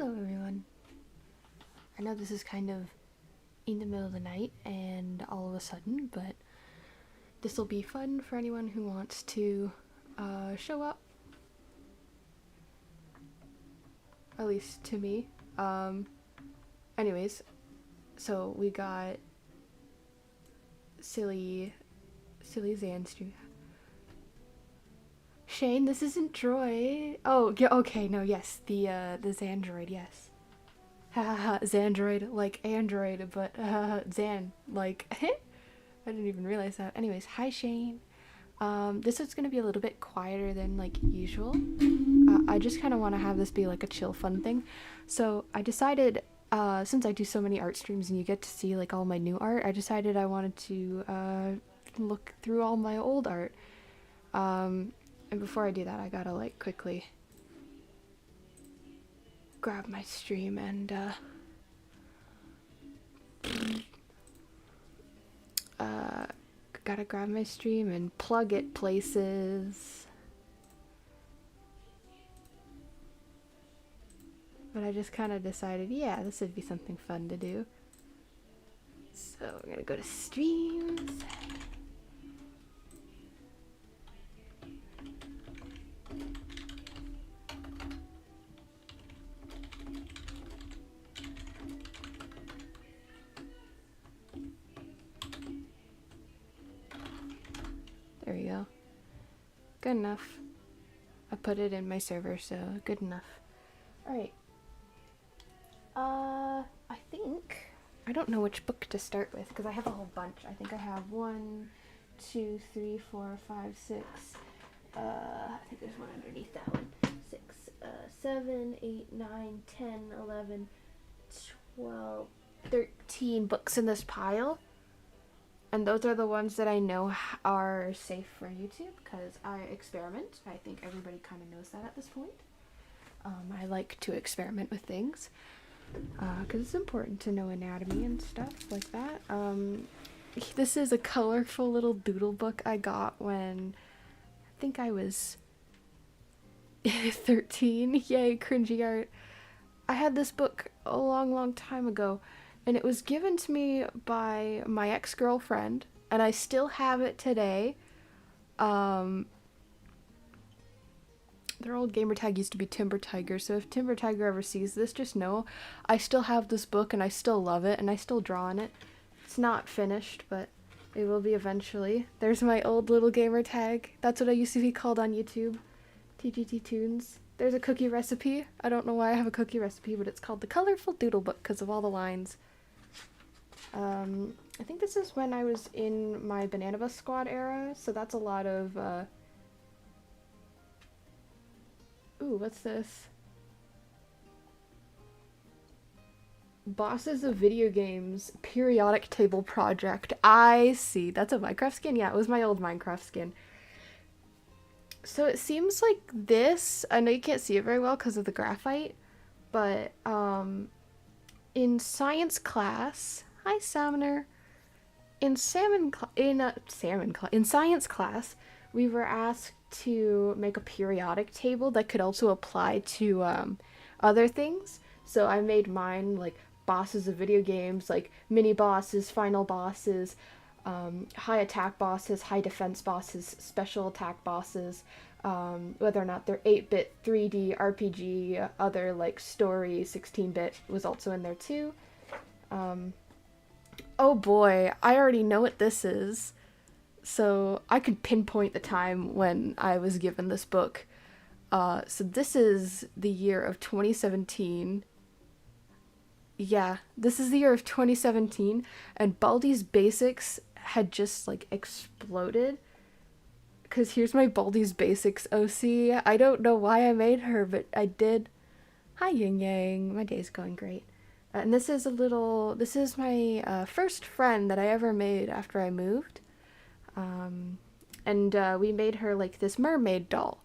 Hello everyone. I know this is kind of in the middle of the night and all of a sudden, but this will be fun for anyone who wants to show up. At least to me. Anyways, so we got silly Xanstream. Shane, this isn't Droid. Oh, yeah, okay, no, yes, the Xandroid, yes. Hahaha, Xandroid, like Android, but Xan, like, I didn't even realize that. Anyways, hi Shane. This is gonna be a little bit quieter than like usual. I just kind of want to have this be like a chill, fun thing. So I decided, since I do so many art streams and you get to see like all my new art, I decided I wanted to look through all my old art. And before I do that, I gotta like quickly grab my stream and gotta grab my stream and plug it places. But I just kind of decided, yeah, this would be something fun to do. So I'm gonna go to streams. There we go. Good enough. I put it in my server, so good enough. Alright. I think... I don't know which book to start with, because I have a whole bunch. I think I have 1, 2, 3, 4, 5, 6. I think there's one underneath that one. 6, 7, 8, 9, 10, 11, 12, 13 books in this pile. And those are the ones that I know are safe for YouTube, because I experiment. I think everybody kind of knows that at this point. I like to experiment with things, because it's important to know anatomy and stuff like that. This is a colorful little doodle book I got when I think I was 13. Yay, cringy art. I had this book a long time ago, and it was given to me by my ex-girlfriend, and I still have it today. Their old gamertag used to be Timber Tiger, so if Timber Tiger ever sees this, just know I still have this book and I still love it and I still draw on it. It's not finished, but it will be eventually. There's my old little gamertag. That's what I used to be called on YouTube. TGT Tunes. There's a cookie recipe. I don't know why I have a cookie recipe, but it's called the Colorful Doodle Book because of all the lines. I think this is when I was in my Banana Bus Squad era, so that's a lot of, ooh, what's this? Bosses of Video Games Periodic Table Project. I see. That's a Minecraft skin? Yeah, it was my old Minecraft skin. So it seems like this, I know you can't see it very well because of the graphite, but in science class, hi Salmoner, in science class, we were asked to make a periodic table that could also apply to other things. So I made mine like bosses of video games, like mini bosses, final bosses, high attack bosses, high defense bosses, special attack bosses, whether or not they're 8-bit, 3D, RPG, other like story, 16-bit was also in there too. Oh boy, I already know what this is. So I could pinpoint the time when I was given this book. So this is the year of 2017. Yeah, this is the year of 2017, and Baldi's Basics had just like exploded. Cause here's my Baldi's Basics OC. I don't know why I made her, but I did. Hi Yin Yang, my day's going great. And this is my first friend that I ever made after I moved. And we made her like this mermaid doll.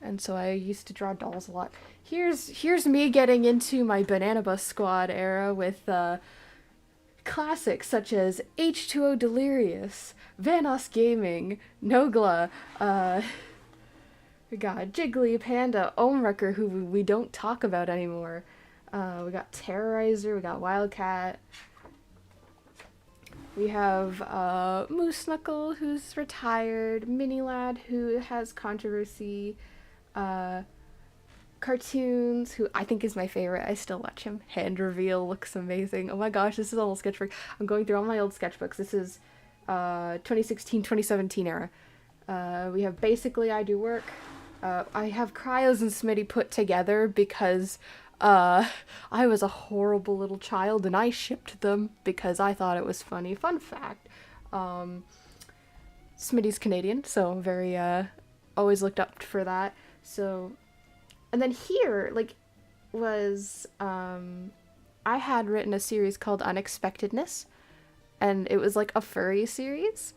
And so I used to draw dolls a lot. Here's me getting into my Banana Bus Squad era with classics such as H2O Delirious, Vanos Gaming, Nogla, we got Jiggly, Panda, Omwrecker, who we don't talk about anymore. We got Terrorizer, we got Wildcat. We have Moose Knuckle, who's retired, Mini Lad, who has controversy, Cartoons, who I think is my favorite. I still watch him. Hand Reveal looks amazing. Oh my gosh, this is an old sketchbook. I'm going through all my old sketchbooks. This is 2016, 2017 era. We have Basically I Do Work. I have Cryos and Smitty put together because I was a horrible little child and I shipped them because I thought it was funny. Fun fact, Smitty's Canadian, so very, always looked up for that. So, and then here, like, was, I had written a series called Unexpectedness, and it was like a furry series.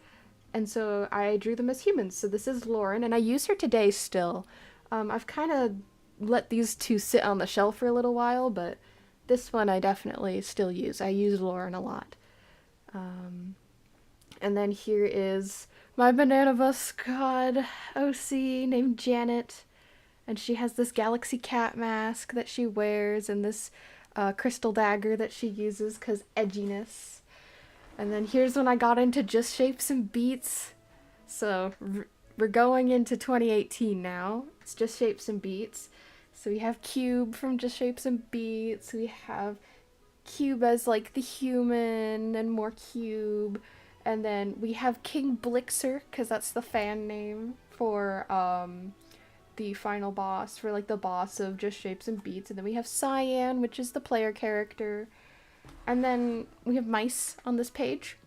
And so I drew them as humans. So this is Lauren, and I use her today still. I've kind of let these two sit on the shelf for a little while, but this one I definitely still use. I use Lauren a lot. And then here is my Banana Bus Squad OC named Janet. And she has this Galaxy Cat mask that she wears and this crystal dagger that she uses because edginess. And then here's when I got into Just Shapes and Beats. So we're going into 2018 now. It's Just Shapes and Beats. So we have Cube from Just Shapes and Beats. We have Cube as like the human and more Cube. And then we have King Blixer, because that's the fan name for the final boss, for like the boss of Just Shapes and Beats. And then we have Cyan, which is the player character. And then we have mice on this page.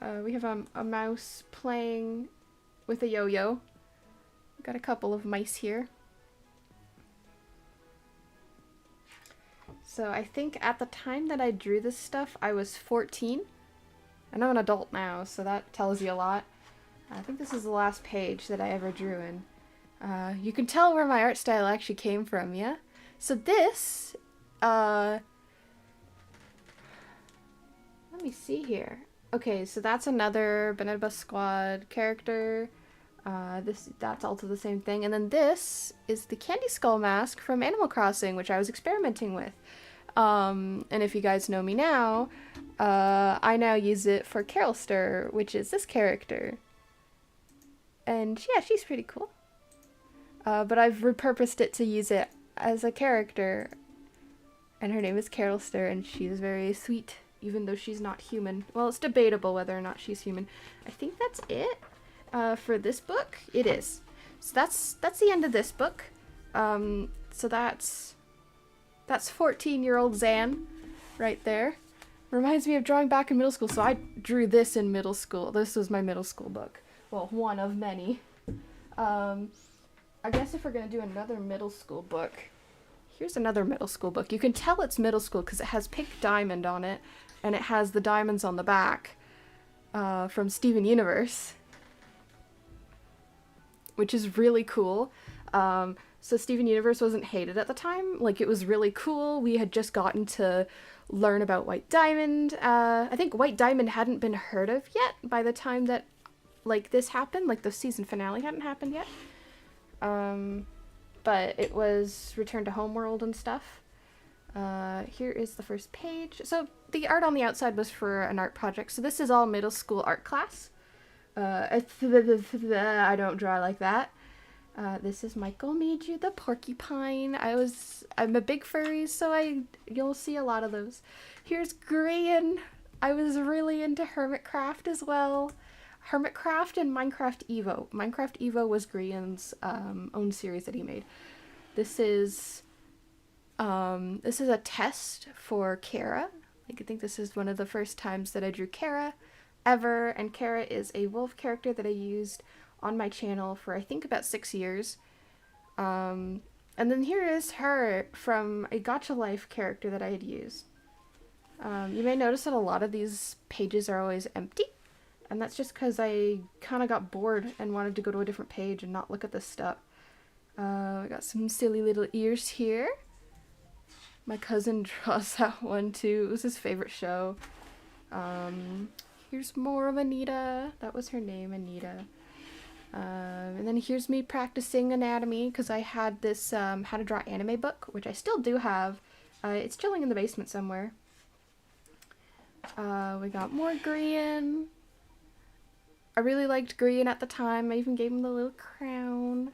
We have a mouse playing with a yo-yo. We've got a couple of mice here. So I think at the time that I drew this stuff, I was 14. And I'm an adult now, so that tells you a lot. I think this is the last page that I ever drew in. You can tell where my art style actually came from, yeah? So this, let me see here. Okay, so that's another Banana Bus Squad character. That's also the same thing. And then this is the Candy Skull mask from Animal Crossing, which I was experimenting with. And if you guys know me now, I now use it for Carolster, which is this character. And yeah, she's pretty cool. But I've repurposed it to use it as a character. And her name is Carolster, and she's very sweet, even though she's not human. Well, it's debatable whether or not she's human. I think that's it for this book. It is. So that's the end of this book. So that's 14-year-old Zan right there. Reminds me of drawing back in middle school. So I drew this in middle school. This was my middle school book. Well, one of many. I guess if we're going to do another middle school book, here's another middle school book. You can tell it's middle school because it has Pink Diamond on it, and it has the diamonds on the back from Steven Universe, which is really cool. So Steven Universe wasn't hated at the time. Like, it was really cool. We had just gotten to learn about White Diamond. I think White Diamond hadn't been heard of yet by the time that, like, this happened. Like, the season finale hadn't happened yet. But it was returned to Homeworld and stuff. Here is the first page. So the art on the outside was for an art project. So this is all middle school art class. I don't draw like that. This is Michael Miju the porcupine. I'm a big furry, so you'll see a lot of those. Here's Grian. I was really into Hermitcraft as well. Hermitcraft and Minecraft Evo. Minecraft Evo was Grian's own series that he made. This is a test for Kara. Like, I think this is one of the first times that I drew Kara ever, and Kara is a wolf character that I used on my channel for I think about 6 years. And then here is her from a Gacha Life character that I had used. You may notice that a lot of these pages are always empty. And that's just because I kind of got bored and wanted to go to a different page and not look at this stuff. I got some silly little ears here. My cousin draws that one too. It was his favorite show. Here's more of Anita. That was her name, Anita. And then here's me practicing anatomy because I had this How to Draw Anime book, which I still do have. It's chilling in the basement somewhere. We got more Grian. I really liked Grian at the time. I even gave him the little crown.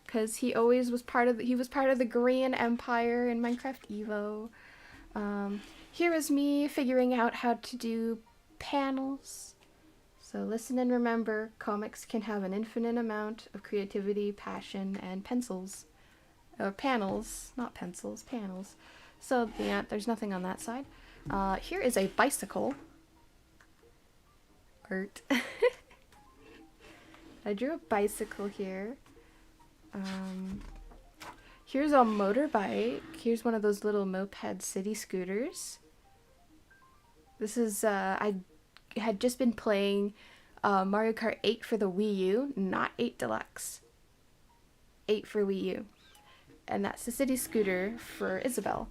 Because he always was part of the Grian Empire in Minecraft Evo. Here is me figuring out how to do panels. So listen and remember, comics can have an infinite amount of creativity, passion, and pencils. Or panels, not pencils, panels. So yeah, there's nothing on that side. Here is a bicycle. Art. I drew a bicycle here. Here's a motorbike. Here's one of those little moped city scooters. This is, I had just been playing Mario Kart 8 for the Wii U, not 8 Deluxe. 8 for Wii U. And that's the city scooter for Isabelle.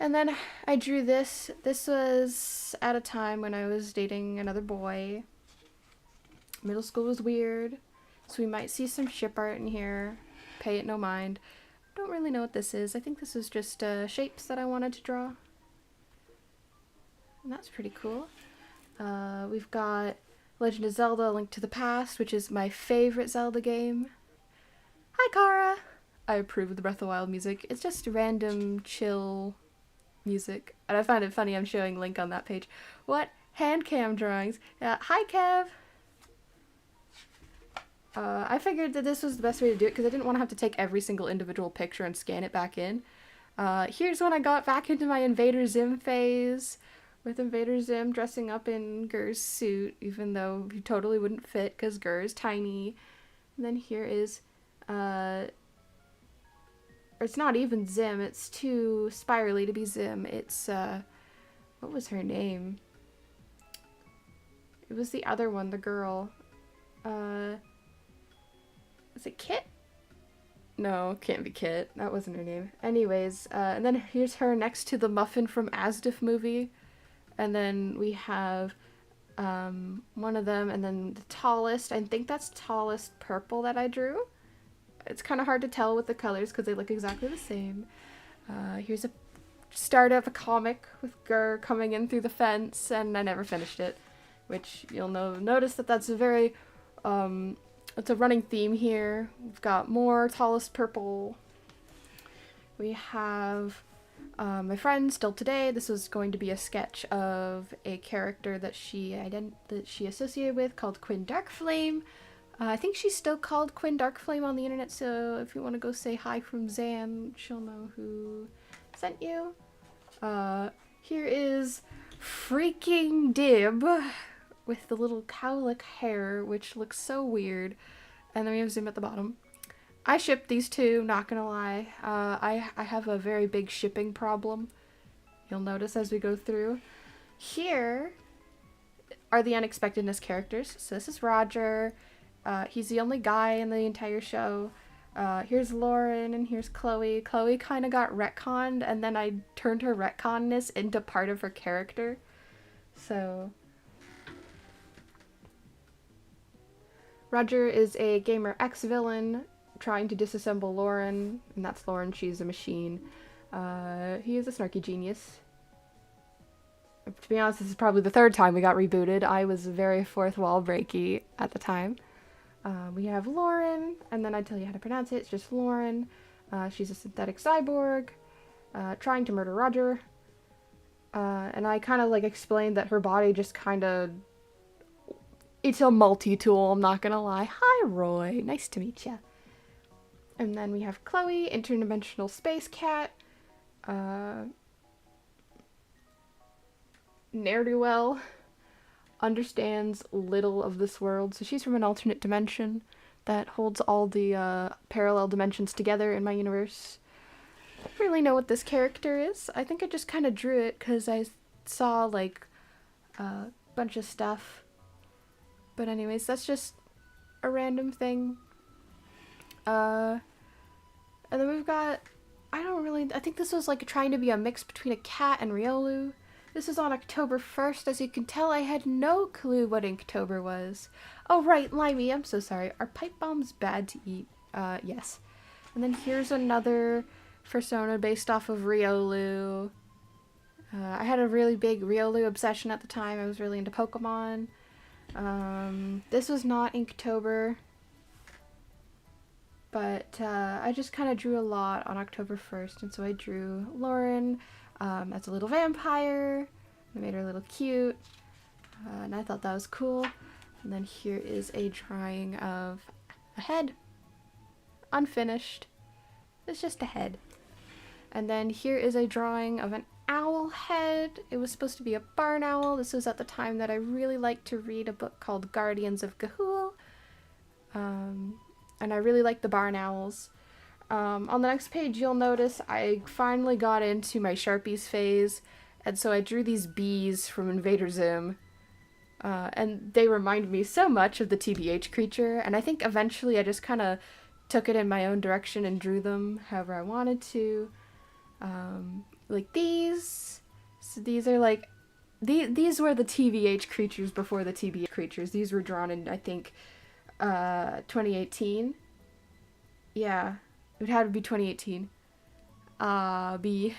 And then I drew this. This was at a time when I was dating another boy. Middle school was weird, so we might see some ship art in here. Pay it no mind. Don't really know what this is. I think this is just shapes that I wanted to draw. And that's pretty cool. We've got Legend of Zelda: A Link to the Past, which is my favorite Zelda game. Hi, Kara! I approve of the Breath of the Wild music. It's just random, chill music. And I find it funny I'm showing Link on that page. What? Hand cam drawings. Hi, Kev! I figured that this was the best way to do it because I didn't want to have to take every single individual picture and scan it back in. Here's when I got back into my Invader Zim phase, with Invader Zim dressing up in Gur's suit, even though he totally wouldn't fit because Gur is tiny. And then here is, it's not even Zim, it's too spirally to be Zim. It's, what was her name? It was the other one, the girl. Is it Kit? No, can't be Kit. That wasn't her name. Anyways, and then here's her next to the Muffin from Asdif movie. And then we have one of them, and then the tallest. I think that's tallest purple that I drew. It's kind of hard to tell with the colors because they look exactly the same. Here's a start of a comic with Gur coming in through the fence, and I never finished it. Which you'll notice that that's a very... it's a running theme here. We've got more tallest purple. We have my friend Still Today. This was going to be a sketch of a character that she associated with called Quinn Darkflame. I think she's still called Quinn Darkflame on the internet, so if you want to go say hi from Zan, she'll know who sent you. Here is freaking Dib with the little cowlick hair, which looks so weird. And then we have Zim at the bottom. I shipped these two, not gonna lie. I have a very big shipping problem. You'll notice as we go through. Here are the unexpectedness characters. So this is Roger. He's the only guy in the entire show. Here's Lauren and here's Chloe. Chloe kind of got retconned, and then I turned her retconness into part of her character. So... Roger is a gamer ex-villain trying to disassemble Lauren, and that's Lauren, she's a machine. He is a snarky genius. To be honest, this is probably the third time we got rebooted. I was very fourth wall breaky at the time. We have Lauren, and then I tell you how to pronounce it, it's just Lauren. She's a synthetic cyborg, trying to murder Roger. And I kind of like explained that her body just kind of... It's a multi-tool, I'm not gonna lie. Hi, Roy. Nice to meet ya. And then we have Chloe, interdimensional space cat. Ne'er-do-well. Understands little of this world. So she's from an alternate dimension that holds all the parallel dimensions together in my universe. I don't really know what this character is. I think I just kind of drew it because I saw like a bunch of stuff. But anyways, that's just a random thing. And then we've got, I think this was like trying to be a mix between a cat and Riolu. This is on October 1st. As you can tell, I had no clue what Inktober was. Oh right, Limey, I'm so sorry. Are pipe bombs bad to eat? Yes. And then here's another persona based off of Riolu. I had a really big Riolu obsession at the time. I was really into Pokemon. This was not Inktober, but I just kind of drew a lot on October 1st, and so I drew Lauren as a little vampire. I made her a little cute, and I thought that was cool. And then here is a drawing of a head, unfinished. It's just a head. And then here is a drawing of an owl head. It was supposed to be a barn owl. This was at the time that I really liked to read a book called Guardians of Ga'Hoole. And I really liked the barn owls. On the next page, you'll notice I finally got into my Sharpies phase, and so I drew these bees from Invader Zim. And they remind me so much of the TBH creature, and I think eventually I just kind of took it in my own direction and drew them however I wanted to. Like these. So these are like, these were the TVH creatures before the TBH creatures. These were drawn in, I think, 2018. Yeah, it would have to be 2018. These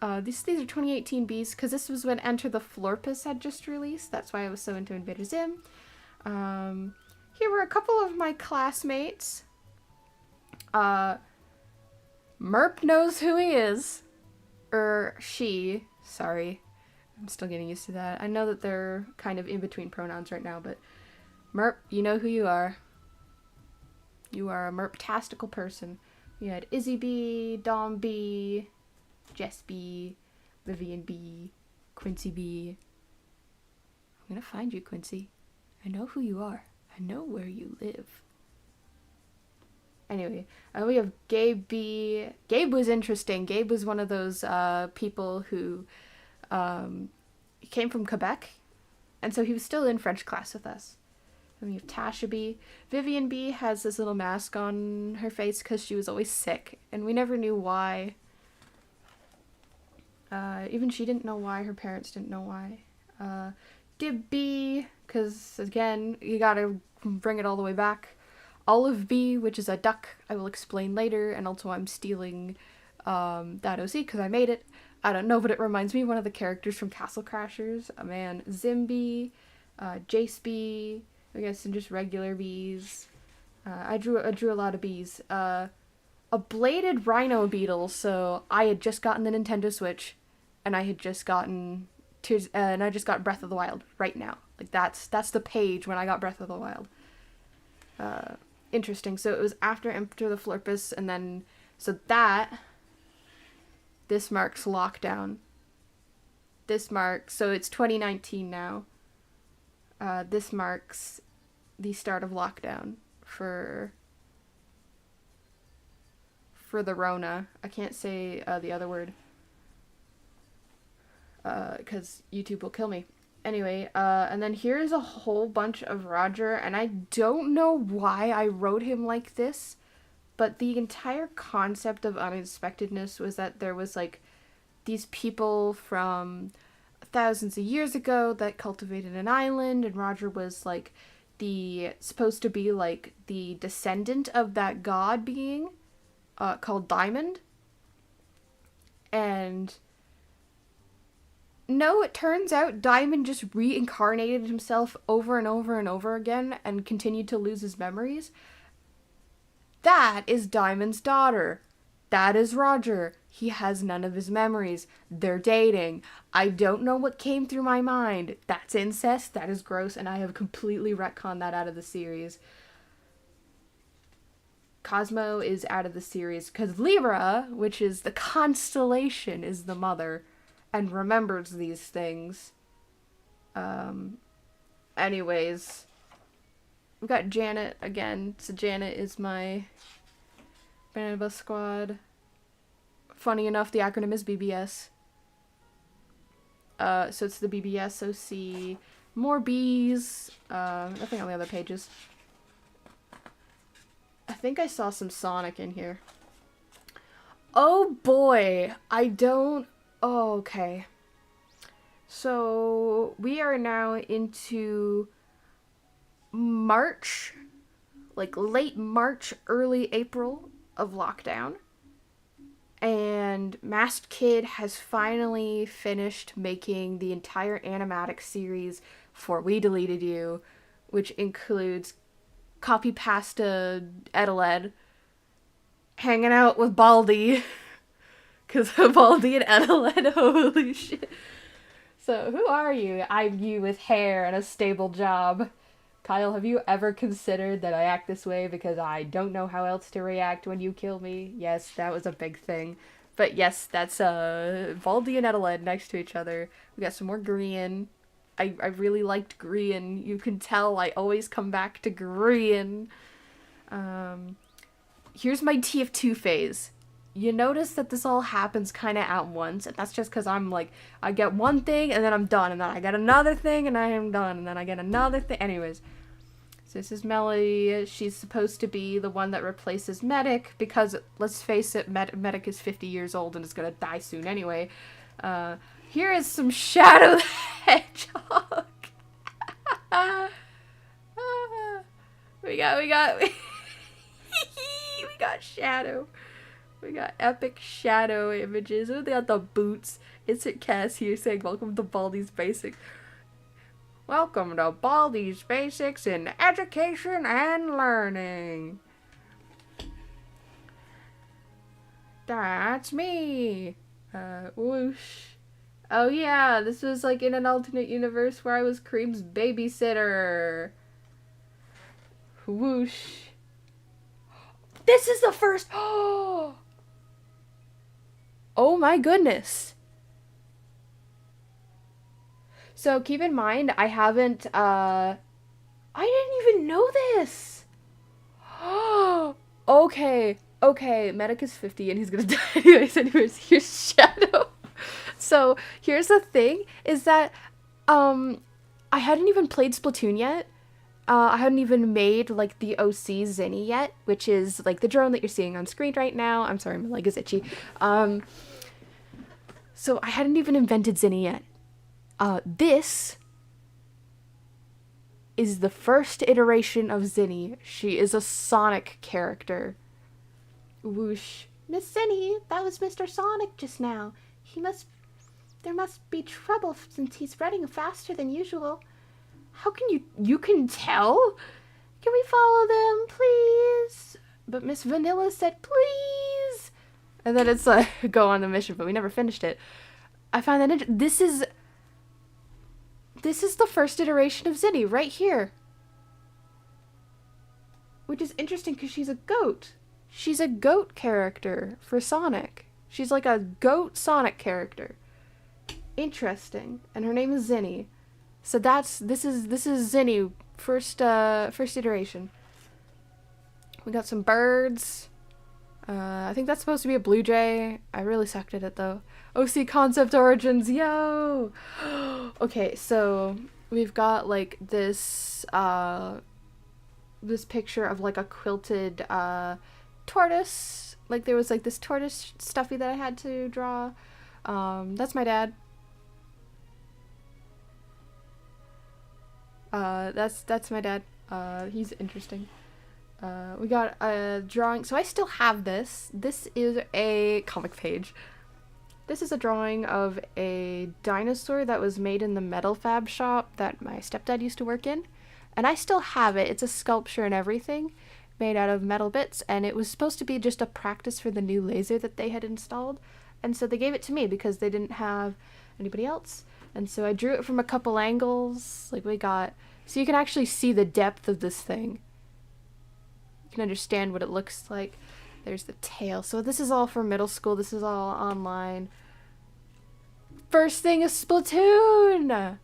are 2018 bees, because this was when Enter the Florpus had just released. That's why I was so into Invader Zim. Here were a couple of my classmates. Merp knows who he is. She. Sorry. I'm still getting used to that. I know that they're kind of in between pronouns right now, but Merp, you know who you are. You are a Merp-tastical person. We had Izzy B, Dom B, Jess B, Vivian B, Quincy B. I'm gonna find you, Quincy. I know who you are. I know where you live. Anyway, we have Gabe B. Gabe was interesting. Gabe was one of those people who came from Quebec, and so he was still in French class with us. And we have Tasha B. Vivian B has this little mask on her face because she was always sick, and we never knew why. Even she didn't know why, her parents didn't know why. Dib B, because again, you gotta bring it all the way back. Olive B, which is a duck, I will explain later, and also I'm stealing that OC because I made it. I don't know, but it reminds me of one of the characters from Castle Crashers. A man, Zimby, Jace B, I guess, and just regular bees. I drew a lot of bees. A bladed rhino beetle, so I had just gotten the Nintendo Switch, and I had just gotten Tears, and I just got Breath of the Wild right now. Like that's the page when I got Breath of the Wild. Interesting. So it was after Enter the Florpus, and then this marks lockdown. So it's 2019 now. This marks the start of lockdown for the Rona. I can't say the other word because YouTube will kill me. Anyway, and then here's a whole bunch of Roger, and I don't know why I wrote him like this, but the entire concept of unexpectedness was that there was like these people from thousands of years ago that cultivated an island, and Roger was like supposed to be like the descendant of that god being called Diamond. And no, it turns out Diamond just reincarnated himself over and over and over again and continued to lose his memories. That is Diamond's daughter. That is Roger. He has none of his memories. They're dating. I don't know what came through my mind. That's incest. That is gross, and I have completely retconned that out of the series. Cosmo is out of the series because Libra, which is the constellation, is the mother and remembers these things. Anyways, we've got Janet again. So Janet is my Banana Bus Squad. Funny enough, the acronym is BBS. So it's the BBS OC. More bees. Nothing on the other pages. I think I saw some Sonic in here. Oh boy, Oh, okay. So we are now into March, like late March, early April of lockdown. And Masked Kid has finally finished making the entire animatic series for We Deleted You, which includes Copy Pasta Edeled hanging out with Baldy. Because Baldy and Edeled, holy shit. So, who are you? I'm you with hair and a stable job. Kyle, have you ever considered that I act this way because I don't know how else to react when you kill me? Yes, that was a big thing. But yes, that's Baldy and Edeled next to each other. We got some more Grian. I really liked Grian. You can tell I always come back to Grian. Here's my TF2 phase. You notice that this all happens kind of at once, and that's just because I'm like, I get one thing, and then I'm done, and then I get another thing, and I am done, and then I get another thing. Anyways, so this is Melody. She's supposed to be the one that replaces Medic, because, let's face it, Medic is 50 years old and is going to die soon anyway. Here is some Shadow the Hedgehog. we got Shadow. We got epic Shadow images. They got the boots. Instant Cass here saying, welcome to Baldi's Basics. Welcome to Baldi's Basics in Education and Learning. That's me. Whoosh. Oh yeah, this was like in an alternate universe where I was Cream's babysitter. Whoosh. This is the first... Oh my goodness. So keep in mind, I haven't, I didn't even know this. Okay, Medic is 50 and he's gonna die anyways, here's Shadow. So here's the thing, is that, I hadn't even played Splatoon yet. I hadn't even made, like, the OC Zinni yet, which is, like, the drone that you're seeing on screen right now. I'm sorry, my leg is itchy. So I hadn't even invented Zinni yet. This is the first iteration of Zinni. She is a Sonic character. Whoosh. Miss Zinni, that was Mr. Sonic just now. There must be trouble since he's running faster than usual. How can you can tell? Can we follow them, please? But Miss Vanilla said, please. And then it's like, go on the mission, but we never finished it. I find that this is the first iteration of Zinni right here. Which is interesting because she's a goat. She's a goat character for Sonic. She's like a goat Sonic character. Interesting. And her name is Zinni. So this is Zinni, first iteration. We got some birds. I think that's supposed to be a blue jay. I really sucked at it though. OC Concept Origins, yo! Okay, so we've got like this this picture of like a quilted tortoise. Like there was like this tortoise stuffy that I had to draw. That's my dad. That's my dad. He's interesting. We got a drawing. So I still have this. This is a comic page. This is a drawing of a dinosaur that was made in the metal fab shop that my stepdad used to work in. And I still have it. It's a sculpture and everything made out of metal bits. And it was supposed to be just a practice for the new laser that they had installed. And so they gave it to me because they didn't have anybody else. And so I drew it from a couple angles. Like we got... So you can actually see the depth of this thing. You can understand what it looks like. There's the tail. So this is all for middle school. This is all online. First thing is Splatoon!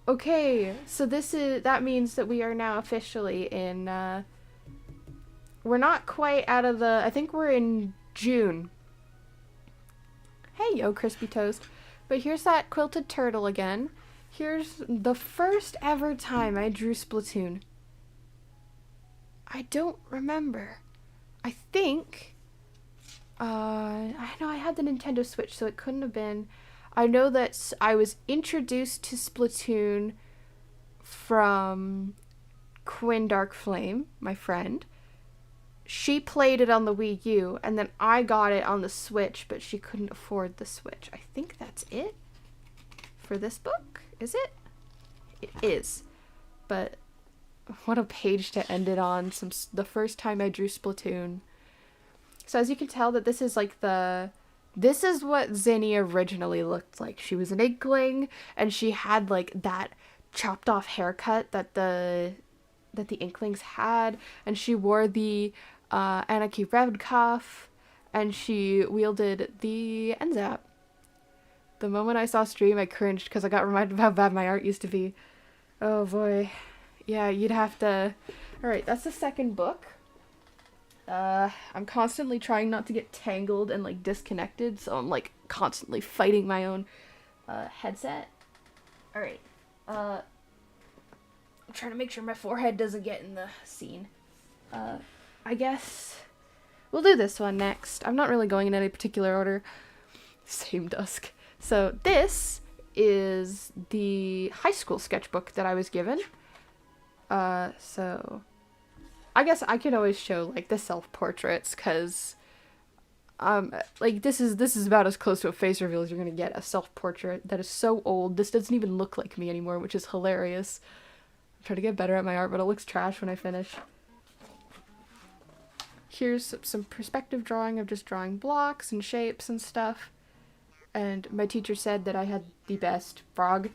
Okay, so that means that we are now officially in, we're not quite out of I think we're in June. Hey, yo, Crispy Toast. But here's that quilted turtle again. Here's the first ever time I drew Splatoon. I don't remember. I think, I know I had the Nintendo Switch, so it couldn't have been. I know that I was introduced to Splatoon from Quinn Dark Flame, my friend. she played it on the Wii U, and then I got it on the Switch, but she couldn't afford the Switch. I think that's it for this book. Is it? It is. But what a page to end it on. The first time I drew Splatoon. So as you can tell, that this is like this is what Zinni originally looked like. She was an inkling, and she had like that chopped off haircut that the inklings had, and she wore the Anarchy Red cuff, and she wielded the NZAP. The moment I saw stream, I cringed because I got reminded of how bad my art used to be. Oh boy. Yeah, you'd have to... Alright, that's the second book. I'm constantly trying not to get tangled and like disconnected, so I'm like constantly fighting my own headset. Alright. I'm trying to make sure my forehead doesn't get in the scene. I guess we'll do this one next. I'm not really going in any particular order. Same dusk. So this is the high school sketchbook that I was given. So I guess I could always show like the self-portraits, because like this is about as close to a face reveal as you're gonna get. A self-portrait that is so old. This doesn't even look like me anymore, which is hilarious. I'm trying to get better at my art, but it looks trash when I finish. Here's some perspective drawing of just drawing blocks and shapes and stuff. And my teacher said that I had the best frog.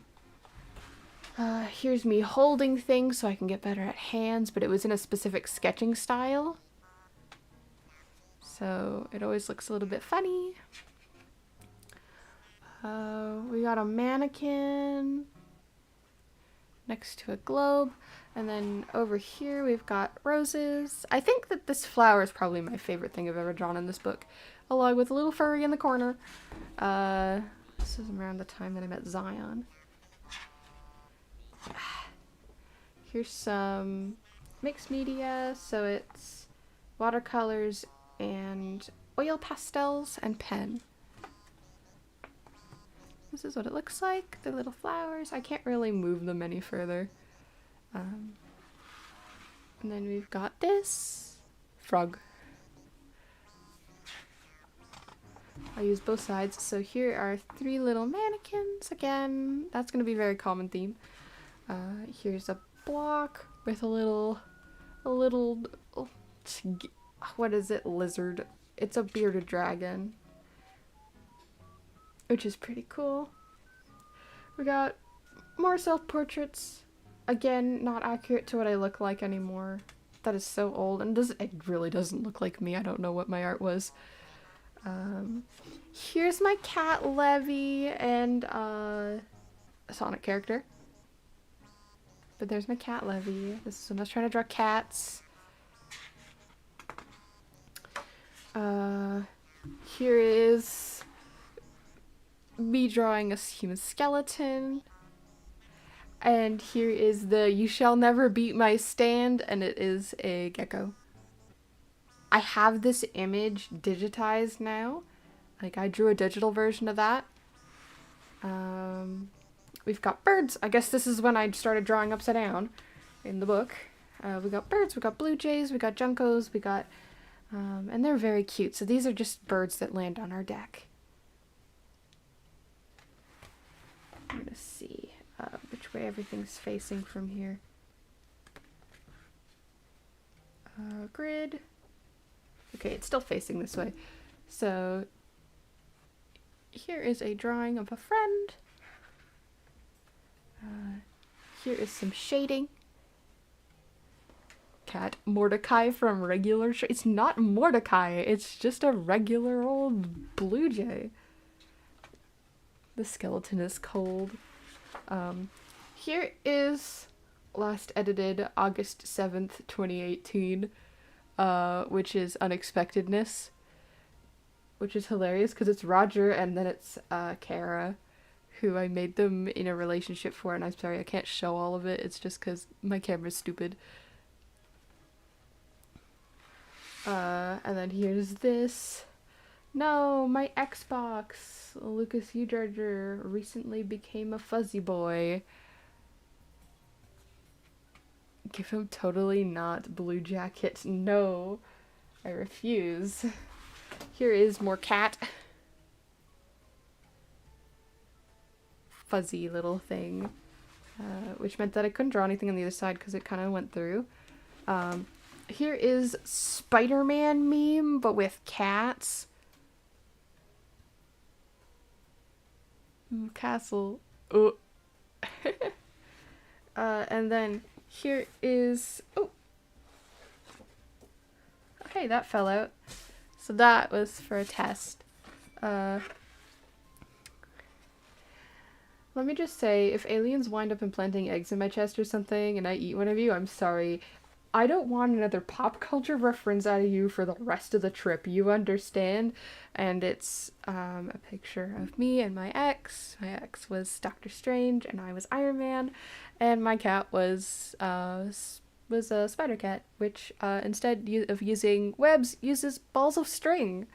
Here's me holding things so I can get better at hands, but it was in a specific sketching style. So it always looks a little bit funny. We got a mannequin next to a globe. And then over here we've got roses. I think that this flower is probably my favorite thing I've ever drawn in this book, along with a little furry in the corner. This is around the time that I met Zion. Here's some mixed media, so it's watercolors and oil pastels and pen. This is what it looks like, the little flowers. I can't really move them any further. And then we've got this frog. I use both sides. So here are 3 little mannequins. Again, that's going to be a very common theme. Here's a block with a little, what is it? Lizard. It's a bearded dragon, which is pretty cool. We got more self-portraits. Again, not accurate to what I look like anymore. That is so old, and it really doesn't look like me. I don't know what my art was. Here's my cat Levy and a Sonic character. But there's my cat Levy. This is when I was trying to draw cats. Here is me drawing a human skeleton. And here is the "You shall never beat my stand," and it is a gecko. I have this image digitized now. Like, I drew a digital version of that. We've got birds. I guess this is when I started drawing upside down in the book. We got birds, we got blue jays, we got juncos, we got, and they're very cute. So these are just birds that land on our deck. I'm gonna see which way everything's facing from here. Grid. Okay, it's still facing this way. So here is a drawing of a friend. Here is some shading. Cat Mordecai from regular it's not Mordecai, it's just a regular old blue jay. The skeleton is cold. Here is last edited August 7th, 2018, which is Unexpectedness, which is hilarious because it's Roger and then it's Kara, who I made them in a relationship for, and I'm sorry I can't show all of it, it's just because my camera's stupid. And then here's this. No, my Xbox. Lucas Udrudger recently became a fuzzy boy. Give him totally not blue jacket. No. I refuse. Here is more cat. Fuzzy little thing. Which meant that I couldn't draw anything on the other side because it kind of went through. Here is Spider-Man meme, but with cats. Ooh, castle. Oh. And then here is... Oh. Okay, that fell out. So that was for a test. Let me just say, if aliens wind up implanting eggs in my chest or something and I eat one of you, I'm sorry. I don't want another pop culture reference out of you for the rest of the trip. You understand? And it's a picture of me and my ex. My ex was Doctor Strange and I was Iron Man. And my cat was a spider cat, which instead of using webs, uses balls of string.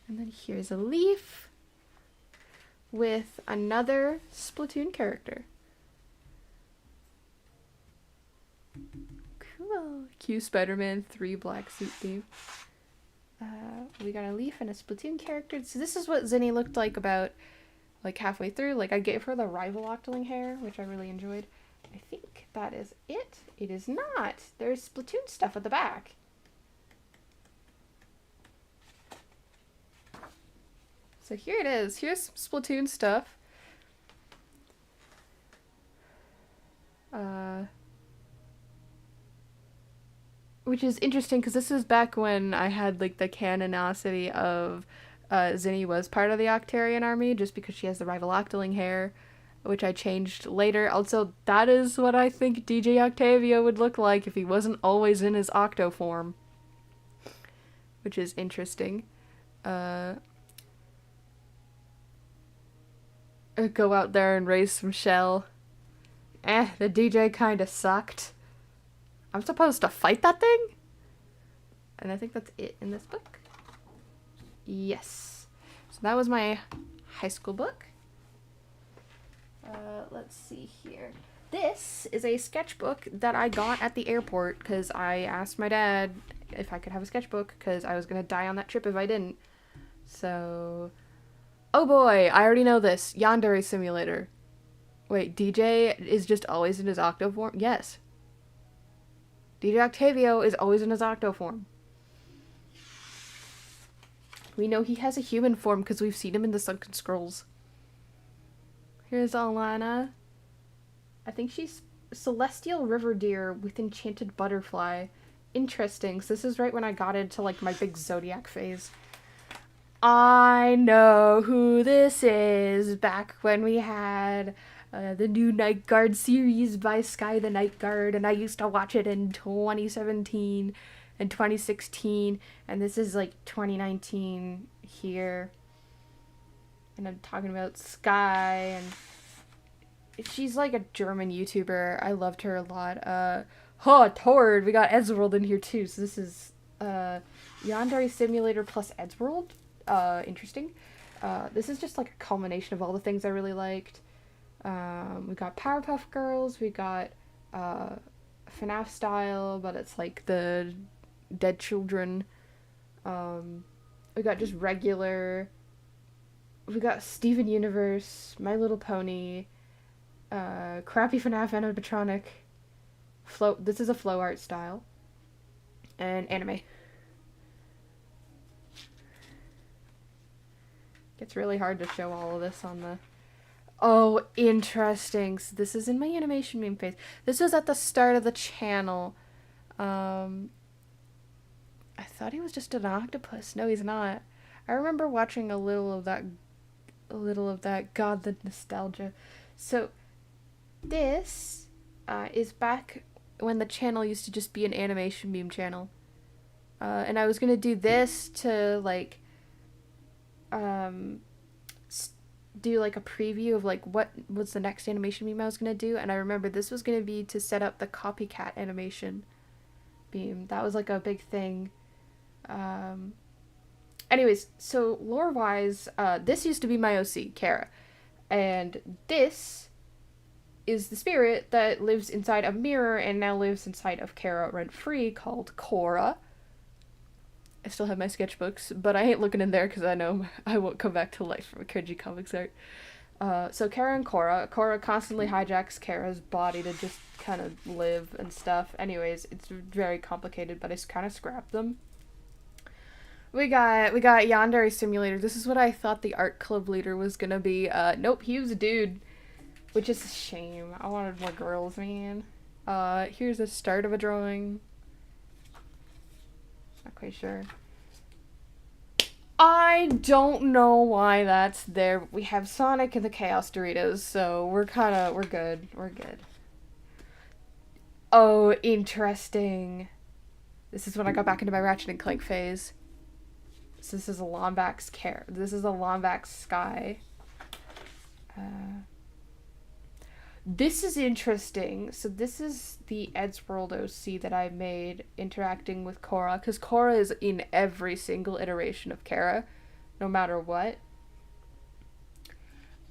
And then here's a leaf with another Splatoon character. Cool. Q Spider-Man 3 black suit theme. We got a leaf and a Splatoon character. So this is what Zinni looked like about like halfway through. Like I gave her the rival octoling hair, which I really enjoyed. I think that is it. It is not. There's Splatoon stuff at the back. So here it is. Here's Splatoon stuff. Which is interesting because this is back when I had like the canonicity of Zinni was part of the Octarian army just because she has the rival octoling hair, which I changed later. Also, that is what I think DJ Octavio would look like if he wasn't always in his octo form. Which is interesting. Go out there and raise some shell. The DJ kinda sucked. I'm supposed to fight that thing? And I think that's it in this book. Yes. So that was my high school book. Let's see here. This is a sketchbook that I got at the airport because I asked my dad if I could have a sketchbook because I was going to die on that trip if I didn't. So... Oh boy, I already know this. Yandere Simulator. Wait, DJ is just always in his octo form? Yes. DJ Octavio is always in his octo form. We know he has a human form because we've seen him in the Sunken Scrolls. Here's Alana. I think she's Celestial River Deer with Enchanted Butterfly. Interesting. So this is right when I got into like my big Zodiac phase. I know who this is. Back when we had the new Night Guard series by Sky the Night Guard, and I used to watch it in 2017 and 2016, and this is like 2019 here. And I'm talking about Sky, and she's like a German YouTuber. I loved her a lot. Tord, we got Eddsworld in here too. So this is Yandere Simulator plus Eddsworld. Interesting. This is just like a culmination of all the things I really liked. We got Powerpuff Girls, we got FNAF style, but it's like the dead children. We got just regular. We got Steven Universe, My Little Pony, crappy FNAF animatronic. This is a flow art style. And anime. It's really hard to show all of this on the... Oh, interesting. So this is in my animation meme phase. This was at the start of the channel. I thought he was just an octopus. No, he's not. I remember watching a little of that. God, the nostalgia. So this is back when the channel used to just be an animation meme channel. And I was gonna do this to like do like a preview of like what was the next animation meme I was gonna do, and I remember this was gonna be to set up the copycat animation beam. That was like a big thing. Anyways, so lore wise, this used to be my OC, Kara, and this is the spirit that lives inside a mirror and now lives inside of Kara rent-free, called Cora. I still have my sketchbooks, but I ain't looking in there because I know I won't come back to life from a cringy comics art. So Kara and Cora constantly hijacks Kara's body to just kind of live and stuff. Anyways, it's very complicated, but I kind of scrapped them. We got Yandere Simulator. This is what I thought the art club leader was gonna be. Nope, he was a dude, which is a shame. I wanted more girls, man. Here's the start of a drawing. Not quite sure. I don't know why that's there. We have Sonic and the Chaos Doritos, so we're good. We're good. Oh, interesting. This is when I got back into my Ratchet and Clank phase. So this is a Lombax This is a Lombax Sky. This is interesting. So this is the Eddsworld OC that I made interacting with Cora, because Cora is in every single iteration of Kara, no matter what.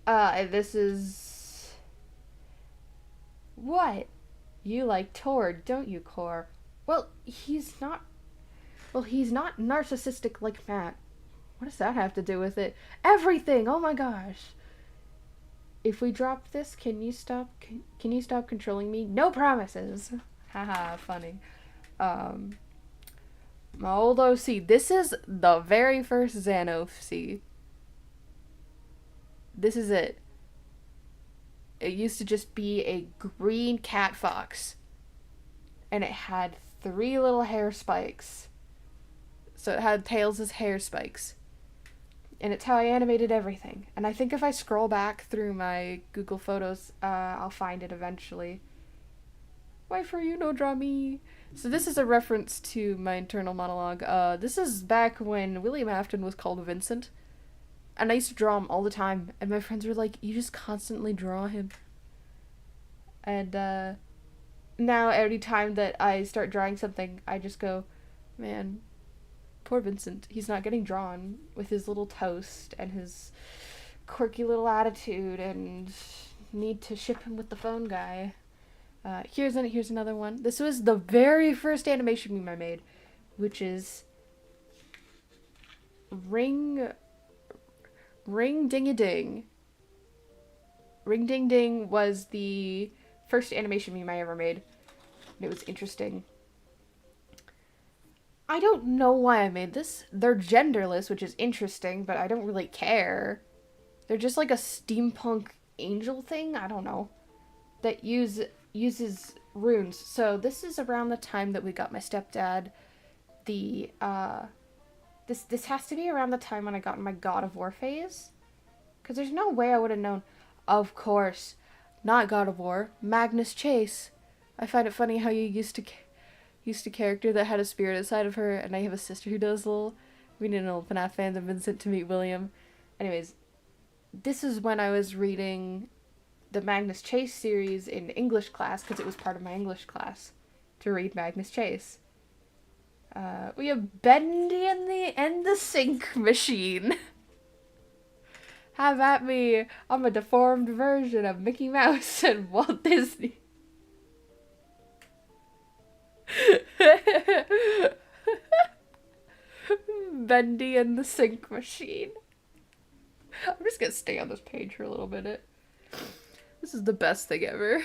This is... What? You like Tord, don't you, Cora? Well, he's not narcissistic like Matt. What does that have to do with it? Everything! Oh my gosh! If we drop this, can you stop controlling me? No promises. Haha, funny. My old OC. This is the very first Zan OC. This is it. It used to just be a green cat fox. And it had 3 little hair spikes. So it had tails as hair spikes. And it's how I animated everything. And I think if I scroll back through my Google Photos, I'll find it eventually. Why for you no draw me? So this is a reference to my internal monologue. This is back when William Afton was called Vincent. And I used to draw him all the time. And my friends were like, you just constantly draw him. And now every time that I start drawing something, I just go, man, poor Vincent. He's not getting drawn with his little toast and his quirky little attitude, and need to ship him with the phone guy. Here's another one. This was the very first animation meme I made, which is Ring Ding a Ding. Ring Ding Ding was the first animation meme I ever made. And it was interesting. I don't know why I made this. They're genderless, which is interesting, but I don't really care. They're just like a steampunk angel thing, I don't know, that uses runes. So this is around the time that we got my stepdad the, this has to be around the time when I got my God of War phase. Because there's no way I would have known. Of course, not God of War, Magnus Chase. I find it funny how you used a character that had a spirit inside of her, and I have a sister who does little. We need an old FNAF fans and been sent to meet William. Anyways, this is when I was reading the Magnus Chase series in English class, because it was part of my English class to read Magnus Chase. We have Bendy and the Sink Machine. Have at me. I'm a deformed version of Mickey Mouse and Walt Disney. Bendy and the Sink Machine. I'm just gonna stay on this page for a little minute. This is the best thing ever.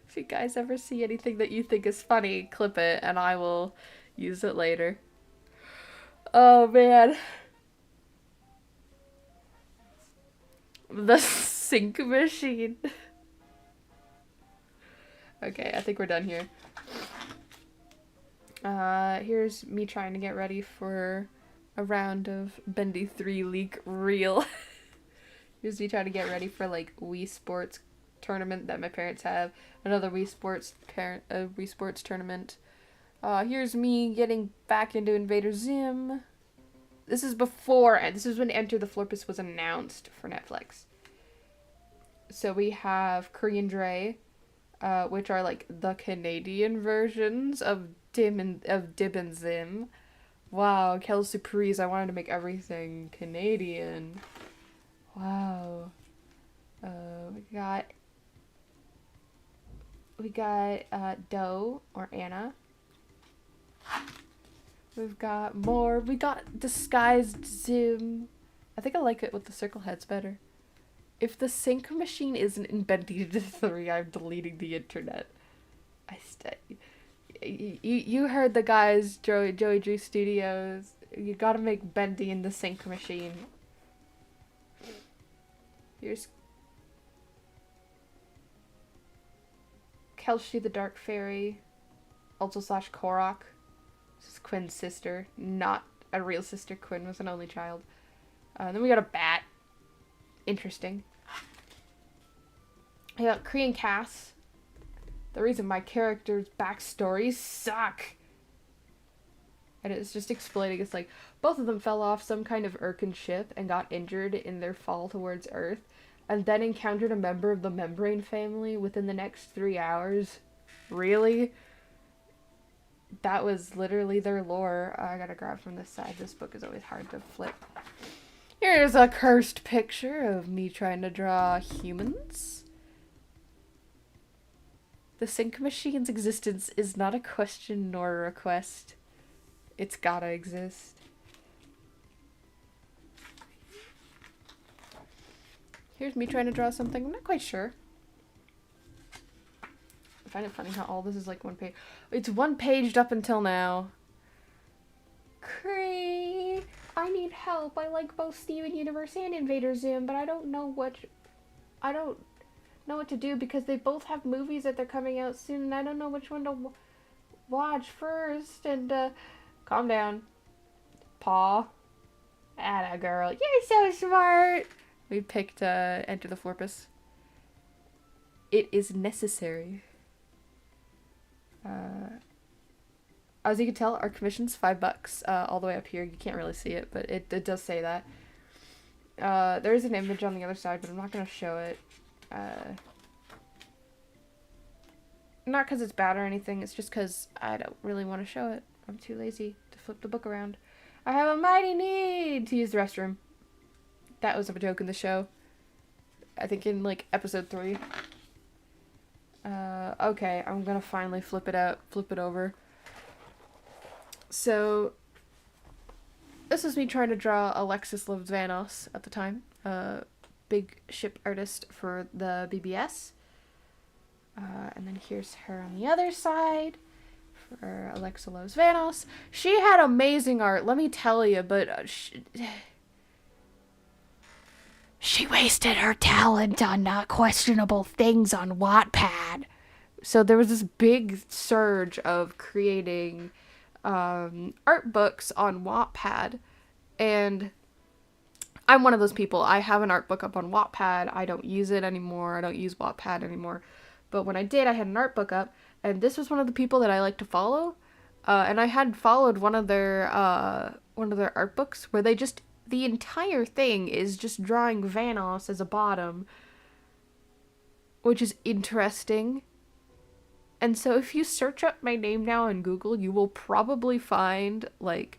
If you guys ever see anything that you think is funny, clip it and I will use it later. Oh man. The Sink Machine. Okay, I think we're done here. Here's me trying to get ready for a round of Bendy 3 leak reel. Here's me trying to get ready for like Wii Sports tournament that my parents have. Another Wii Sports tournament. Here's me getting back into Invader Zim. This is before, and this is when Enter the Florpus was announced for Netflix. So we have Korean Dre, which are like the Canadian versions of Dib and Zim. Wow, Kel Surprise, I wanted to make everything Canadian. Wow. We got Doe or Anna. We've got more. We got disguised Zim. I think I like it with the circle heads better. If the sync machine isn't in Bendy 3, I'm deleting the internet. You heard the guys, Joey Drew Studios. You gotta make Bendy in the sync machine. Here's Kelshi the Dark Fairy, also / Korok. This is Quinn's sister, not a real sister. Quinn was an only child. Then we got a bat. Interesting. I got Korean Cass. The reason my character's backstories suck. And it's just explaining, it's like, both of them fell off some kind of Urkin ship and got injured in their fall towards Earth, and then encountered a member of the Membrane family within the next 3 hours. Really? That was literally their lore. I gotta grab from this side. This book is always hard to flip. Here's a cursed picture of me trying to draw humans. The sync machine's existence is not a question nor a request. It's gotta exist. Here's me trying to draw something. I'm not quite sure. I find it funny how all this is like one page. It's one paged up until now. Cree, I need help. I like both Steven Universe and Invader Zim, but I don't know what to do because they both have movies that they're coming out soon, and I don't know which one to watch first. And calm down, Paw. Atta girl, you're so smart. We picked Enter the Florpus. It is necessary. As you can tell, our commission's $5 all the way up here. You can't really see it, but it does say that. There is an image on the other side, but I'm not going to show it. Not because it's bad or anything, it's just because I don't really want to show it. I'm too lazy to flip the book around. I have a mighty need to use the restroom. That was a joke in the show. I think in, like, episode 3. Okay, I'm gonna finally flip it over. So, this is me trying to draw Alexis Loves Vanos at the time. Big ship artist for the BBS. And then here's her on the other side for Alexa Loves Vanos. She had amazing art, let me tell you, but she wasted her talent on questionable things on Wattpad. So there was this big surge of creating art books on Wattpad, and I'm one of those people. I have an art book up on Wattpad. I don't use it anymore. I don't use Wattpad anymore. But when I did, I had an art book up, and this was one of the people that I like to follow. And I had followed one of their art books where they just, the entire thing is just drawing Vanos as a bottom, which is interesting. And so if you search up my name now on Google, you will probably find, like,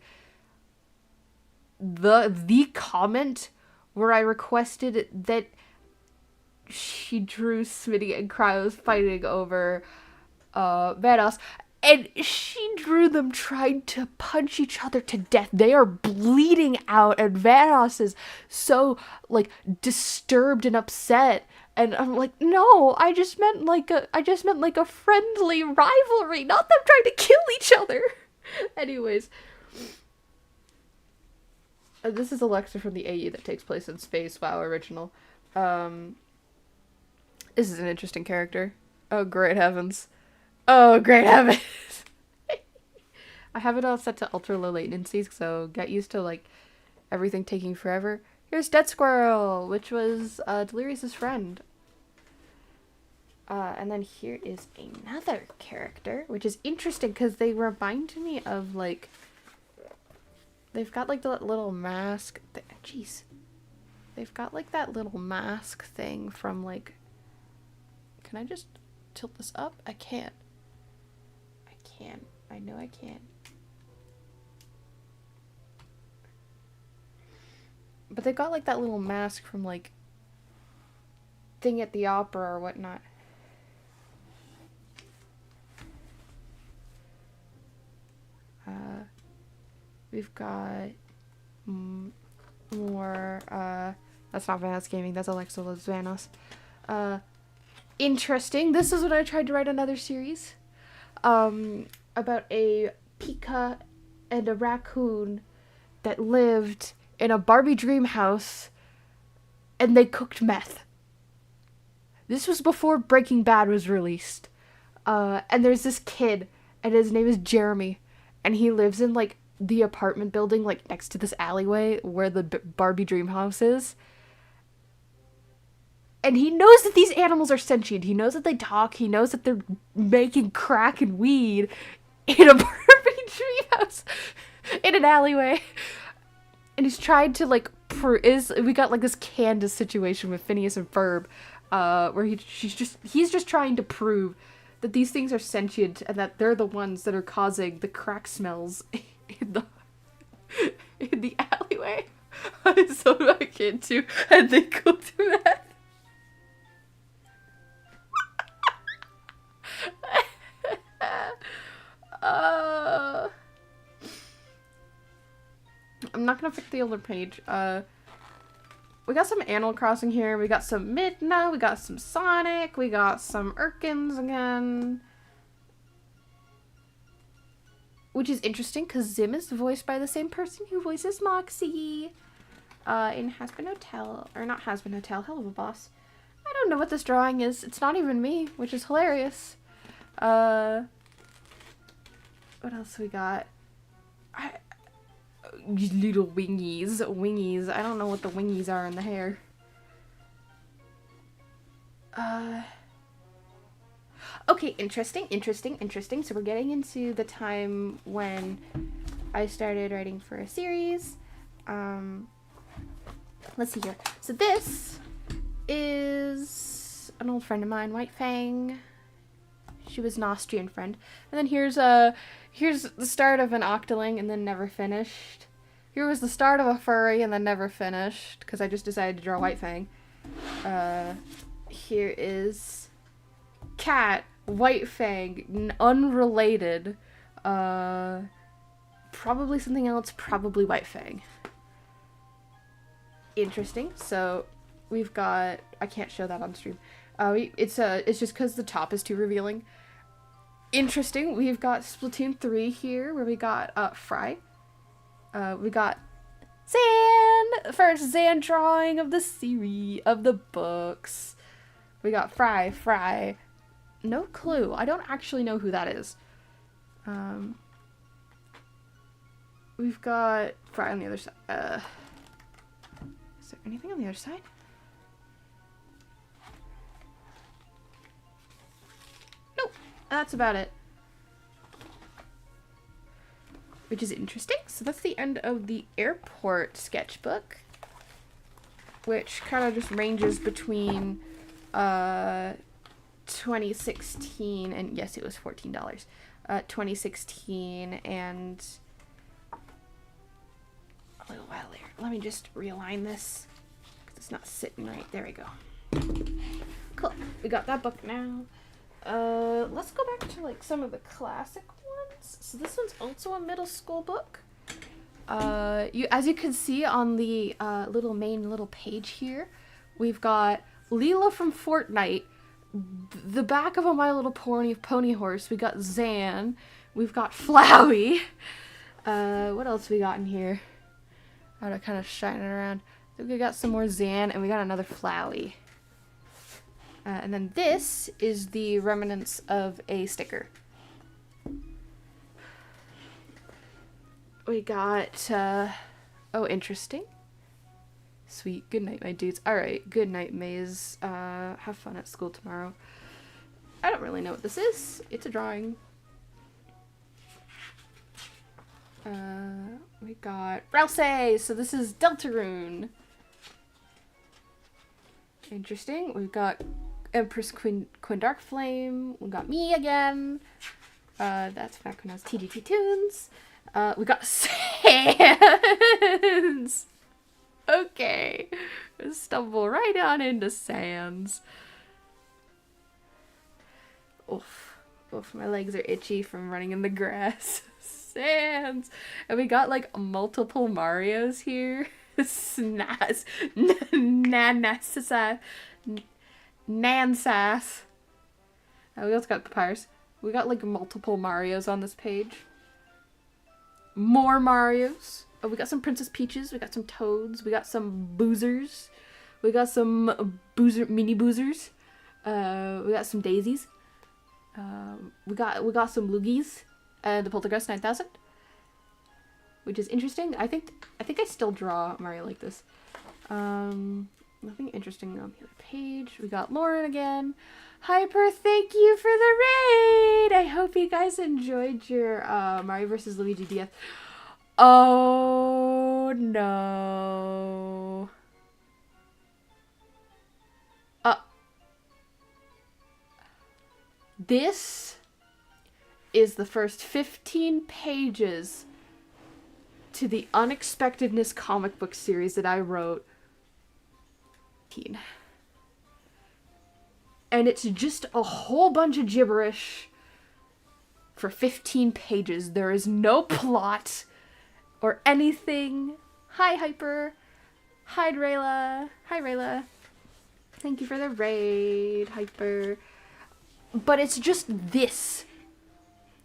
the comment where I requested that she drew Smitty and Cryos fighting over Vanos, and she drew them trying to punch each other to death. They are bleeding out, and Vanos is so, like, disturbed and upset. And I'm like, no, I just meant like a friendly rivalry, not them trying to kill each other. Anyways, this is Alexa from the AE that takes place in space. Wow, original. This is an interesting character. Oh, great heavens. Oh, great heavens. I have it all set to ultra low latency, so get used to, like, everything taking forever. Here's Dead Squirrel, which was Delirious' friend. And then here is another character, which is interesting because they remind me of, like, they've got, like, the little mask. Jeez. They've got, like, that little mask thing from, like, can I just tilt this up? I can't. I can. I know I can. But they've got, like, that little mask from, like, Thing at the Opera or whatnot. We've got more, that's not Vanos Gaming, that's Alexa Loves Vanos. Interesting. This is when I tried to write another series. About a pika and a raccoon that lived in a Barbie dream house and they cooked meth. This was before Breaking Bad was released. And there's this kid and his name is Jeremy and he lives in like the apartment building like next to this alleyway where the Barbie dream house is. And he knows that these animals are sentient. He knows that they talk. He knows that they're making crack and weed in a Barbie treehouse in an alleyway. And he's tried to, like, we got, like, this Candace situation with Phineas and Ferb, where he's just trying to prove that these things are sentient and that they're the ones that are causing the crack smells in the alleyway. So my kid, too, and they cooked meth. I'm not gonna pick the older page. We got some Animal Crossing here. We got some Midna. We got some Sonic. We got some Urkins again. Which is interesting because Zim is voiced by the same person who voices Moxie. In Has-Been Hotel. Or not Has-Been Hotel. Hell of a Boss. I don't know what this drawing is. It's not even me, which is hilarious. What else we got? Little wingies. Wingies. I don't know what the wingies are in the hair. Okay, interesting. So we're getting into the time when I started writing for a series. Let's see here. So this is an old friend of mine, White Fang. She was an Austrian friend. And then here's the start of an Octoling and then never finished. Here was the start of a furry and then never finished because I just decided to draw White Fang. Here is Cat, White Fang, unrelated. Probably something else, probably White Fang. Interesting. So we've got, I can't show that on stream. It's just because the top is too revealing. Interesting. We've got Splatoon 3 here, where we got Fry. We got Zan, first Zan drawing of the series of the books. We got Fry. No clue. I don't actually know who that is. We've got Fry on the other side. Is there anything on the other side? That's about it. Which is interesting. So that's the end of the airport sketchbook. Which kind of just ranges between 2016 and, yes, it was $14. 2016 and a little while later. Let me just realign this because it's not sitting right. There we go. Cool. We got that book now. Let's go back to like some of the classic ones. So this one's also a middle school book. As you can see on the little page here, we've got Leela from Fortnite, the back of a My Little Pony horse. We got Zan. We've got Flowey. What else we got in here? I gotta kind of shine it around. So we got some more Zan, and we got another Flowey. And then this is the remnants of a sticker. We got, oh, interesting. Sweet. Good night, my dudes. Alright, good night, Maze. Have fun at school tomorrow. I don't really know what this is. It's a drawing. We got Rousey! So this is Deltarune. Interesting. We've got Empress Queen Darkflame. We got me again. That's back when I was TGT Toons. We got Sans. Okay. Stumble right on into Sans. Oof. Oof, my legs are itchy from running in the grass. Sans. And we got like multiple Marios here. Snaz. Nansas. Nansas. We also got Papyrus. We got like multiple Marios on this page. More Marios. Oh, we got some Princess Peaches. We got some Toads. We got some Boozers. We got some mini Boozers. We got some Daisies. We got some Loogies. The Poltergeist 9000. Which is interesting. I think I still draw Mario like this. Nothing interesting on the other page. We got Lauren again. Hyper, thank you for the raid! I hope you guys enjoyed your Mario vs. Luigi DS. Oh no. This is the first 15 pages to the Unexpectedness comic book series that I wrote. And it's just a whole bunch of gibberish for 15 pages. There is no plot or anything. Hi, Hyper. Hi, Rayla. Hi, Rayla. Thank you for the raid, Hyper. But it's just this.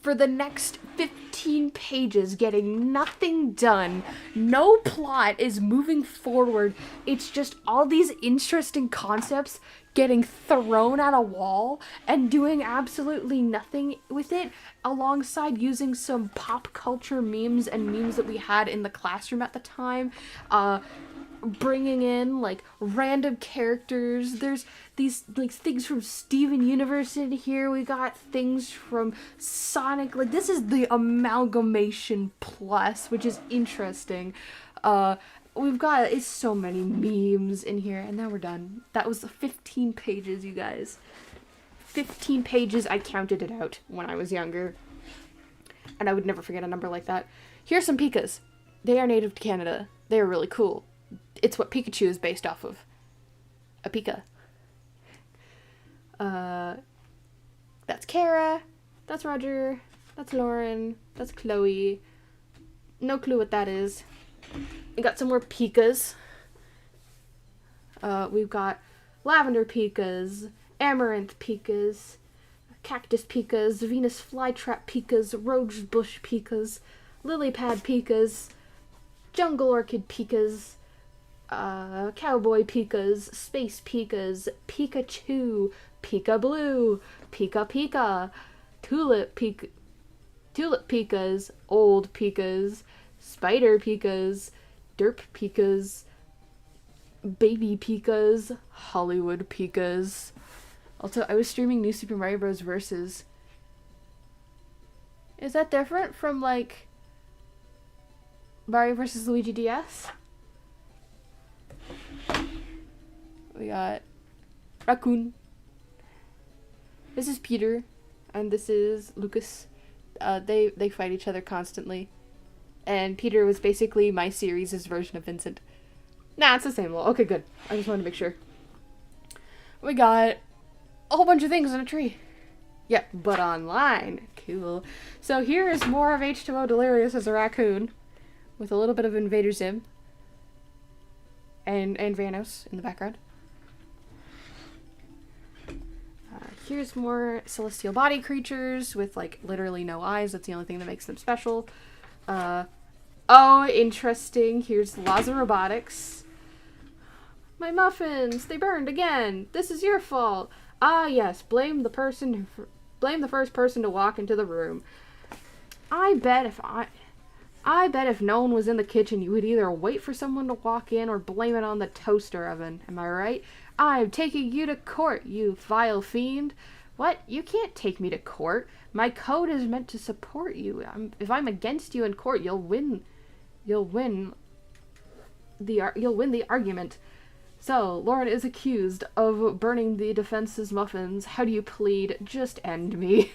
For the next 15 pages, getting nothing done. No plot is moving forward. It's just all these interesting concepts getting thrown at a wall and doing absolutely nothing with it, alongside using some pop culture memes and memes that we had in the classroom at the time. Bringing in like random characters. There's these like things from Steven Universe in here. We got things from Sonic. Like, this is the amalgamation plus, which is interesting. We've got so many memes in here, and now we're done. That was 15 pages, you guys. 15 pages. I counted it out when I was younger, and I would never forget a number like that. Here's some Pikas. They are native to Canada. They are really cool. It's what Pikachu is based off of. A Pika. That's Kara. That's Roger. That's Lauren. That's Chloe. No clue what that is. We got some more Pikas. We've got Lavender Pikas, Amaranth Pikas, Cactus Pikas, Venus Flytrap Pikas, Rosebush Pikas, Lily Pad Pikas, Jungle Orchid Pikas, Cowboy Pikas, Space Pikas, Pikachu, Pika Blue, Pika Pika, Tulip Pikas, Old Pikas, Spider Pikas, Derp Pikas, Baby Pikas, Hollywood Pikas. Also, I was streaming New Super Mario Bros. Versus. Is that different from, like, Mario vs. Luigi DS? We got Raccoon. This is Peter, and this is Lucas. They fight each other constantly. And Peter was basically my series' version of Vincent. Nah, it's the same. Okay, good. I just wanted to make sure. We got a whole bunch of things in a tree. Yeah, but online. Cool. So here is more of H2O Delirious as a raccoon, with a little bit of Invader Zim. And Vanos in the background. Here's more celestial body creatures with, like, literally no eyes. That's the only thing that makes them special. Oh, interesting. Here's Laza Robotics. My muffins! They burned again! This is your fault! Ah, yes. Blame the first person to walk into the room. I bet if no one was in the kitchen, you would either wait for someone to walk in or blame it on the toaster oven. Am I right? I'm taking you to court, you vile fiend. What? You can't take me to court. My code is meant to support you. If I'm against you in court, you'll win. You'll win the argument. So, Lauren is accused of burning the defense's muffins. How do you plead? Just end me.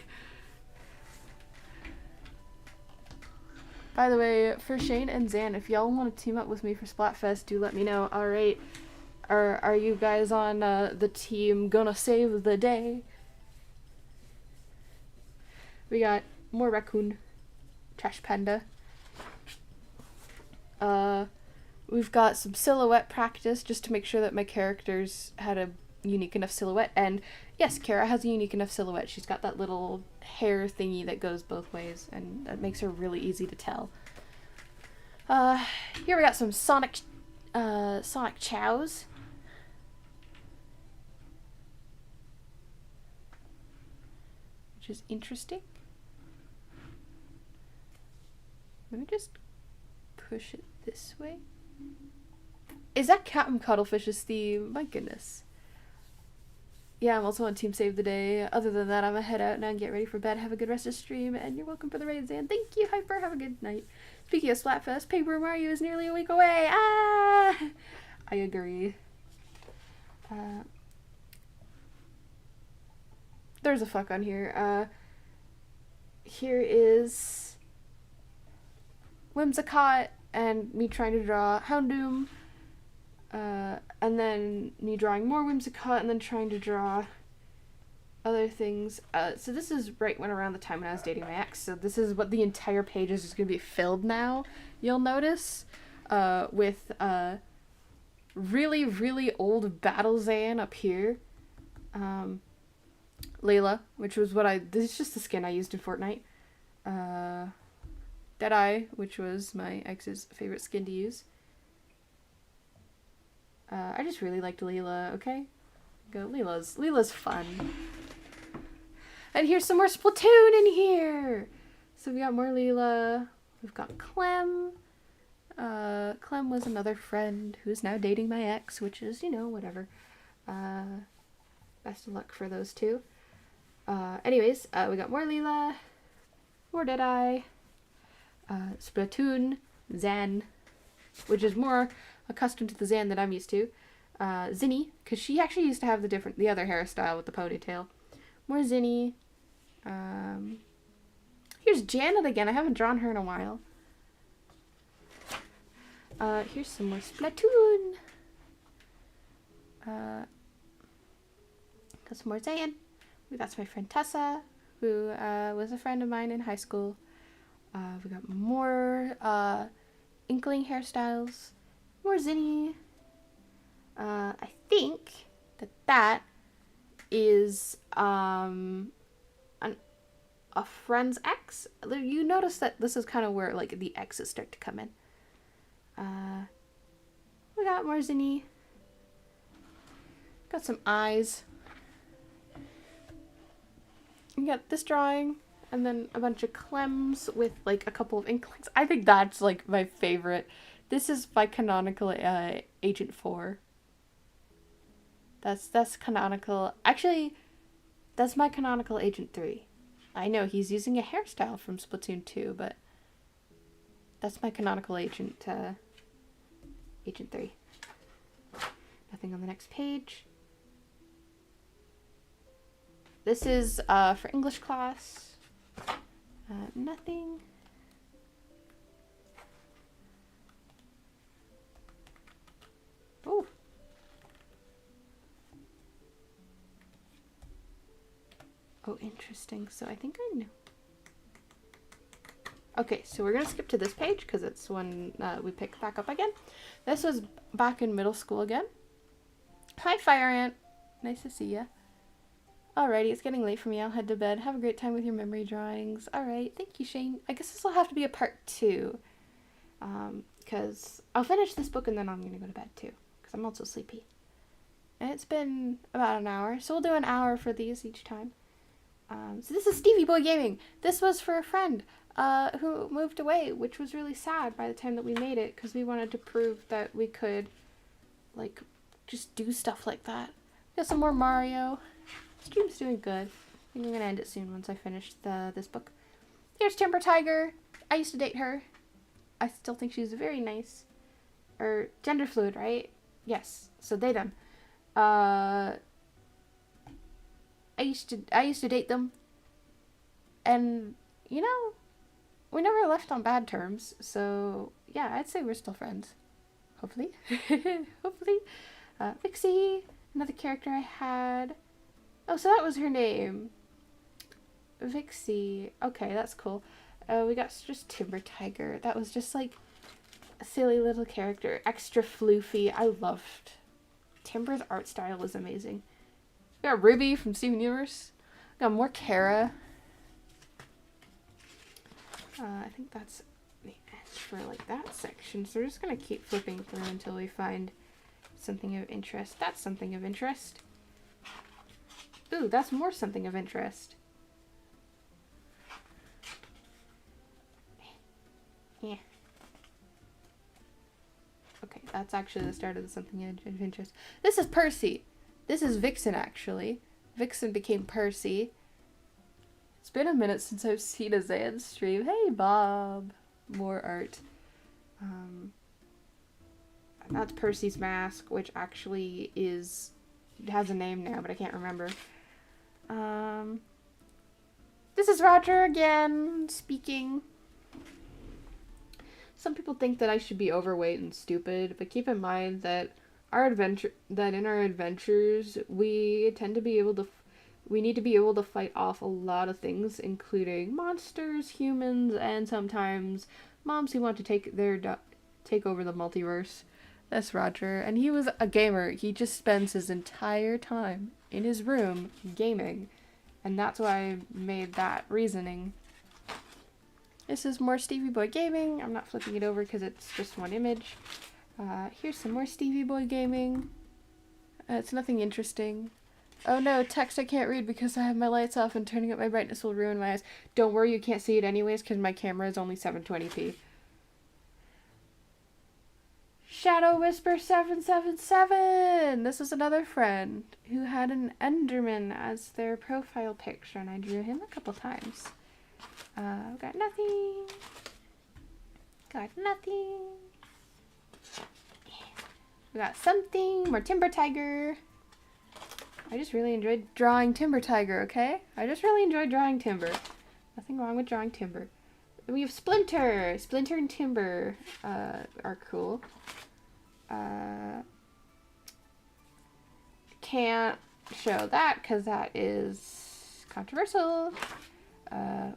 By the way, for Shane and Zan, if y'all want to team up with me for Splatfest, do let me know. Alright, Are you guys on the team gonna save the day? We got more raccoon, trash panda. We've got some silhouette practice just to make sure that my characters had a unique enough silhouette. And yes, Kara has a unique enough silhouette. She's got that little hair thingy that goes both ways, and that makes her really easy to tell. Here we got some Sonic Chows. Which is interesting. Let me just push it this way. Is that Captain Cuddlefish's theme? My goodness. Yeah, I'm also on Team Save the Day. Other than that, I'm gonna head out now and get ready for bed. Have a good rest of the stream, and you're welcome for the raid, Zan. Thank you, Hyper. Have a good night. Speaking of Splatfest, Paper Mario is nearly a week away. Ah! I agree. There's a fuck on here. Here is Whimsicott and me trying to draw Houndoom. And then me drawing more Whimsicott and then trying to draw other things. So this is right around the time when I was dating my ex. So this is what the entire page is just going to be filled now, you'll notice, with really, really old Battle Zan up here. Layla, which was this is just the skin I used in Fortnite. Deadeye, which was my ex's favorite skin to use. I just really liked Leela, okay? Leela's fun. And here's some more Splatoon in here! So we got more Leela. We've got Clem. Clem was another friend who's now dating my ex, which is, whatever. Best of luck for those two. Anyways, we got more Leela. More Deadeye. Splatoon. Zan. Which is more accustomed to the Zan that I'm used to. Zinni, because she actually used to have the other hairstyle with the ponytail. More Zinni. Here's Janet again. I haven't drawn her in a while. Here's some more Splatoon. Got some more Zan. That's my friend Tessa, who was a friend of mine in high school. We got more Inkling hairstyles. More Zinni. I think that is a friend's ex. You notice that this is kind of where like the exes start to come in. We got more Zinni. Got some eyes. We got this drawing, and then a bunch of Clems with like a couple of Inklings. I think that's like my favorite. This is my canonical Agent 4. That's canonical. Actually, that's my canonical Agent 3. I know he's using a hairstyle from Splatoon 2, but that's my canonical Agent Agent 3. Nothing on the next page. This is for English class. Nothing. Oh. Oh, interesting. So I think I know. Okay, so we're going to skip to this page because it's when we pick back up again. This was back in middle school again. Hi, Fire Ant. Nice to see ya. Alrighty, it's getting late for me. I'll head to bed. Have a great time with your memory drawings. Alright, thank you, Shane. I guess this will have to be a part 2. Because I'll finish this book and then I'm going to go to bed too. Because I'm also sleepy. And it's been about an hour. So we'll do an hour for these each time. So this is Stevie Boy Gaming. This was for a friend who moved away, which was really sad by the time that we made it. Because we wanted to prove that we could, like, just do stuff like that. Got some more Mario. Stream's doing good. I think I'm gonna end it soon once I finish this book. Here's Timber Tiger. I used to date her. I still think she's very nice. Or gender fluid, right? Yes. So they them. I used to date them. And we never left on bad terms. So yeah, I'd say we're still friends. Hopefully. Hopefully. Vixie, another character I had. Oh, so that was her name. Vixie. Okay, that's cool. We got just Timber Tiger. That was just like a silly little character. Extra floofy. I loved Timber's art style was amazing. We got Ruby from Steven Universe. We got more Kara. I think that's the end for like that section. So we're just gonna keep flipping through until we find something of interest. That's something of interest. Ooh, that's more something of interest. Yeah. Okay, that's actually the start of the something of interest. This is Percy. This is Vixen, actually. Vixen became Percy. It's been a minute since I've seen a Zan stream. Hey, Bob. More art. And that's Percy's mask, which actually is... It has a name now, but I can't remember. This is Roger again, speaking. Some people think that I should be overweight and stupid, but keep in mind that in our adventures, we tend to be able to... We need to be able to fight off a lot of things, including monsters, humans, and sometimes moms who want to take over the multiverse. That's Roger, and he was a gamer. He just spends his entire time in his room gaming, and that's why I made that reasoning. This is more Stevie Boy Gaming. I'm not flipping it over because it's just one image. Here's some more Stevie Boy Gaming. It's nothing interesting. Oh no, text I can't read because I have my lights off and turning up my brightness will ruin my eyes. Don't worry, you can't see it anyways because my camera is only 720p. Shadow Whisper 777! This is another friend who had an Enderman as their profile picture, and I drew him a couple times. Got nothing. Got nothing. We got something. More Timber Tiger. I just really enjoyed drawing Timber Tiger, okay? I just really enjoyed drawing Timber. Nothing wrong with drawing Timber. We have Splinter. Splinter and Timber are cool. Can't show that because that is controversial.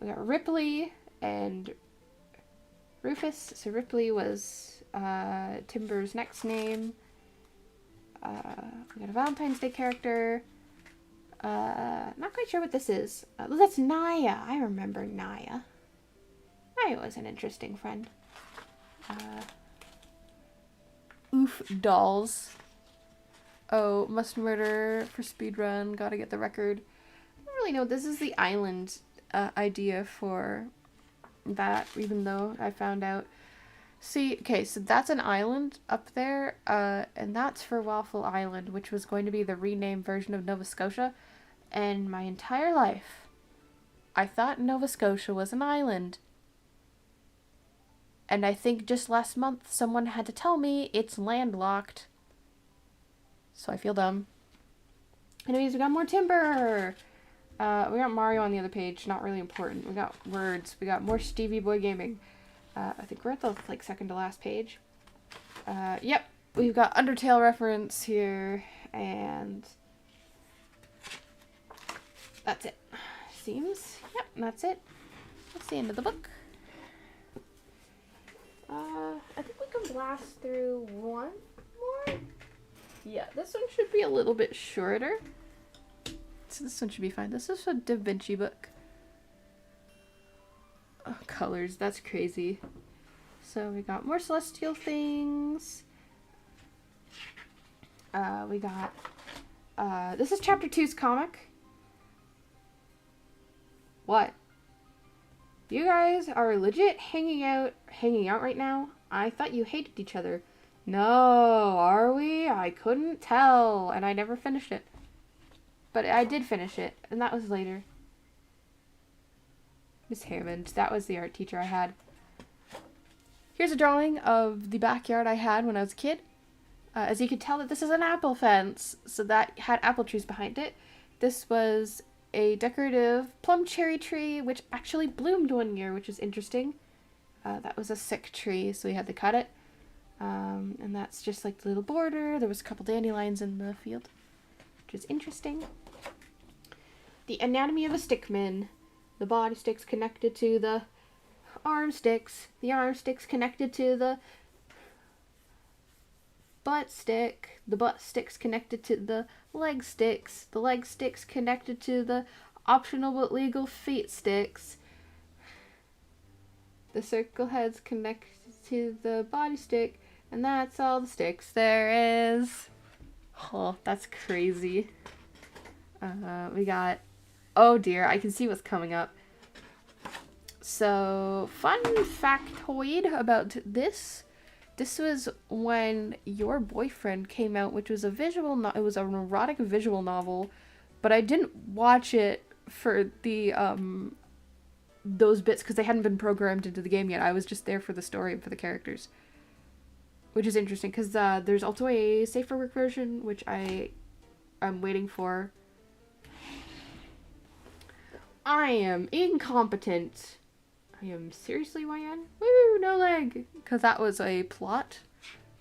We got Ripley and Rufus. So Ripley was Timber's next name. We got a Valentine's Day character. Not quite sure what this is. That's Naya. I remember Naya. Naya was an interesting friend. Oof dolls. Oh, must murder for speedrun. Gotta get the record. I don't really know. This is the island idea for that, even though I found out. See, okay, so that's an island up there, and that's for Waffle Island, which was going to be the renamed version of Nova Scotia. And my entire life, I thought Nova Scotia was an island. And I think just last month, someone had to tell me it's landlocked. So I feel dumb. Anyways, we got more Timber! We got Mario on the other page, not really important. We got words. We got more Stevie Boy Gaming. I think we're at the second to last page. Yep, we've got Undertale reference here, and that's it. Seems. Yep, that's it. That's the end of the book. I think we can blast through one more. Yeah, this one should be a little bit shorter. So this one should be fine. This is a Da Vinci book. Oh, colors, that's crazy. So we got more celestial things. We got, this is chapter 2's comic. What? You guys are legit hanging out right now? I thought you hated each other. No, are we? I couldn't tell, and I never finished it. But I did finish it, and that was later. Miss Hammond, that was the art teacher I had. Here's a drawing of the backyard I had when I was a kid. As you can tell, that this is an apple fence, so that had apple trees behind it. This was a decorative plum cherry tree, which actually bloomed one year, which is interesting. That was a sick tree, so we had to cut it. And that's just like the little border. There was a couple dandelions in the field, which is interesting. The anatomy of a stickman. The body stick's connected to the arm sticks. The arm stick's connected to the butt stick. The butt stick's connected to the leg sticks. The leg stick's connected to the optional but legal feet sticks. The circle head's connected to the body stick, and that's all the sticks there is. Oh, that's crazy. We got, oh dear, I can see what's coming up. So, fun factoid about this. This was when Your Boyfriend came out, which was a it was an erotic visual novel, but I didn't watch it for the, those bits because they hadn't been programmed into the game yet. I was just there for the story and for the characters. Which is interesting because there's also a safe for work version, which I'm waiting for. I am incompetent. I am seriously YN. Woo, no leg. Because that was a plot